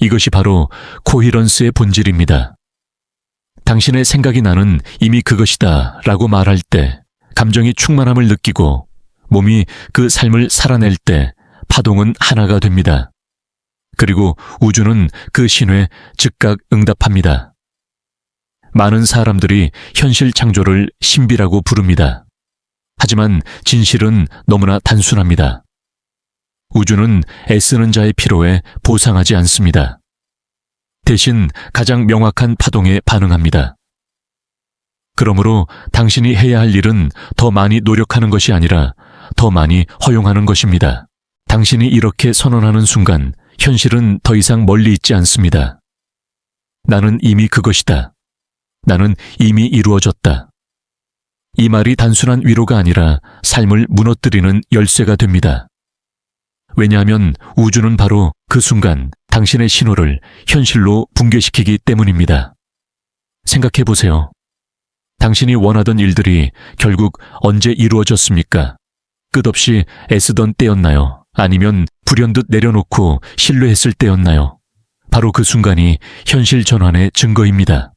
이것이 바로 코히런스의 본질입니다. 당신의 생각이 나는 이미 그것이다 라고 말할 때 감정이 충만함을 느끼고 몸이 그 삶을 살아낼 때 파동은 하나가 됩니다. 그리고 우주는 그 신호에 즉각 응답합니다. 많은 사람들이 현실 창조를 신비라고 부릅니다. 하지만 진실은 너무나 단순합니다. 우주는 애쓰는 자의 피로에 보상하지 않습니다. 대신 가장 명확한 파동에 반응합니다. 그러므로 당신이 해야 할 일은 더 많이 노력하는 것이 아니라 더 많이 허용하는 것입니다. 당신이 이렇게 선언하는 순간 현실은 더 이상 멀리 있지 않습니다. 나는 이미 그것이다. 나는 이미 이루어졌다. 이 말이 단순한 위로가 아니라 삶을 무너뜨리는 열쇠가 됩니다. 왜냐하면 우주는 바로 그 순간 당신의 신호를 현실로 붕괴시키기 때문입니다. 생각해 보세요. 당신이 원하던 일들이 결국 언제 이루어졌습니까? 끝없이 애쓰던 때였나요? 아니면 불현듯 내려놓고 신뢰했을 때였나요? 바로 그 순간이 현실 전환의 증거입니다.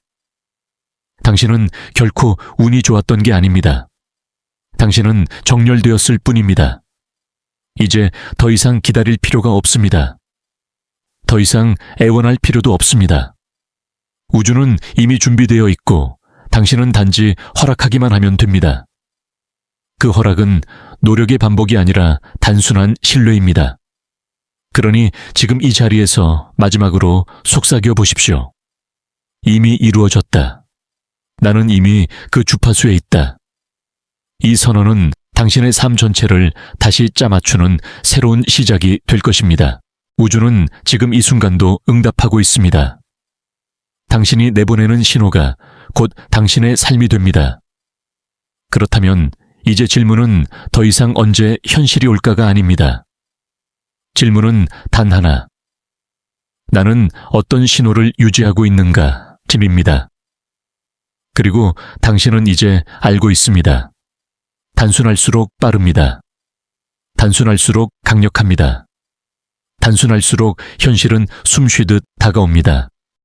당신은 결코 운이 좋았던 게 아닙니다. 당신은 정렬되었을 뿐입니다. 이제 더 이상 기다릴 필요가 없습니다. 더 이상 애원할 필요도 없습니다. 우주는 이미 준비되어 있고 당신은 단지 허락하기만 하면 됩니다. 그 허락은 노력의 반복이 아니라 단순한 신뢰입니다. 그러니 지금 이 자리에서 마지막으로 속삭여 보십시오. 이미 이루어졌다. 나는 이미 그 주파수에 있다. 이 선언은 당신의 삶 전체를 다시 짜맞추는 새로운 시작이 될 것입니다. 우주는 지금 이 순간도 응답하고 있습니다. 당신이 내보내는 신호가 곧 당신의 삶이 됩니다. 그렇다면 이제 질문은 더 이상 언제 현실이 올까가 아닙니다. 질문은 단 하나. 나는 어떤 신호를 유지하고 있는가? 짐입니다. 그리고 당신은 이제 알고 있습니다. 단순할수록 빠릅니다. 단순할수록 강력합니다. 단순할수록 현실은 숨쉬듯 다가옵니다.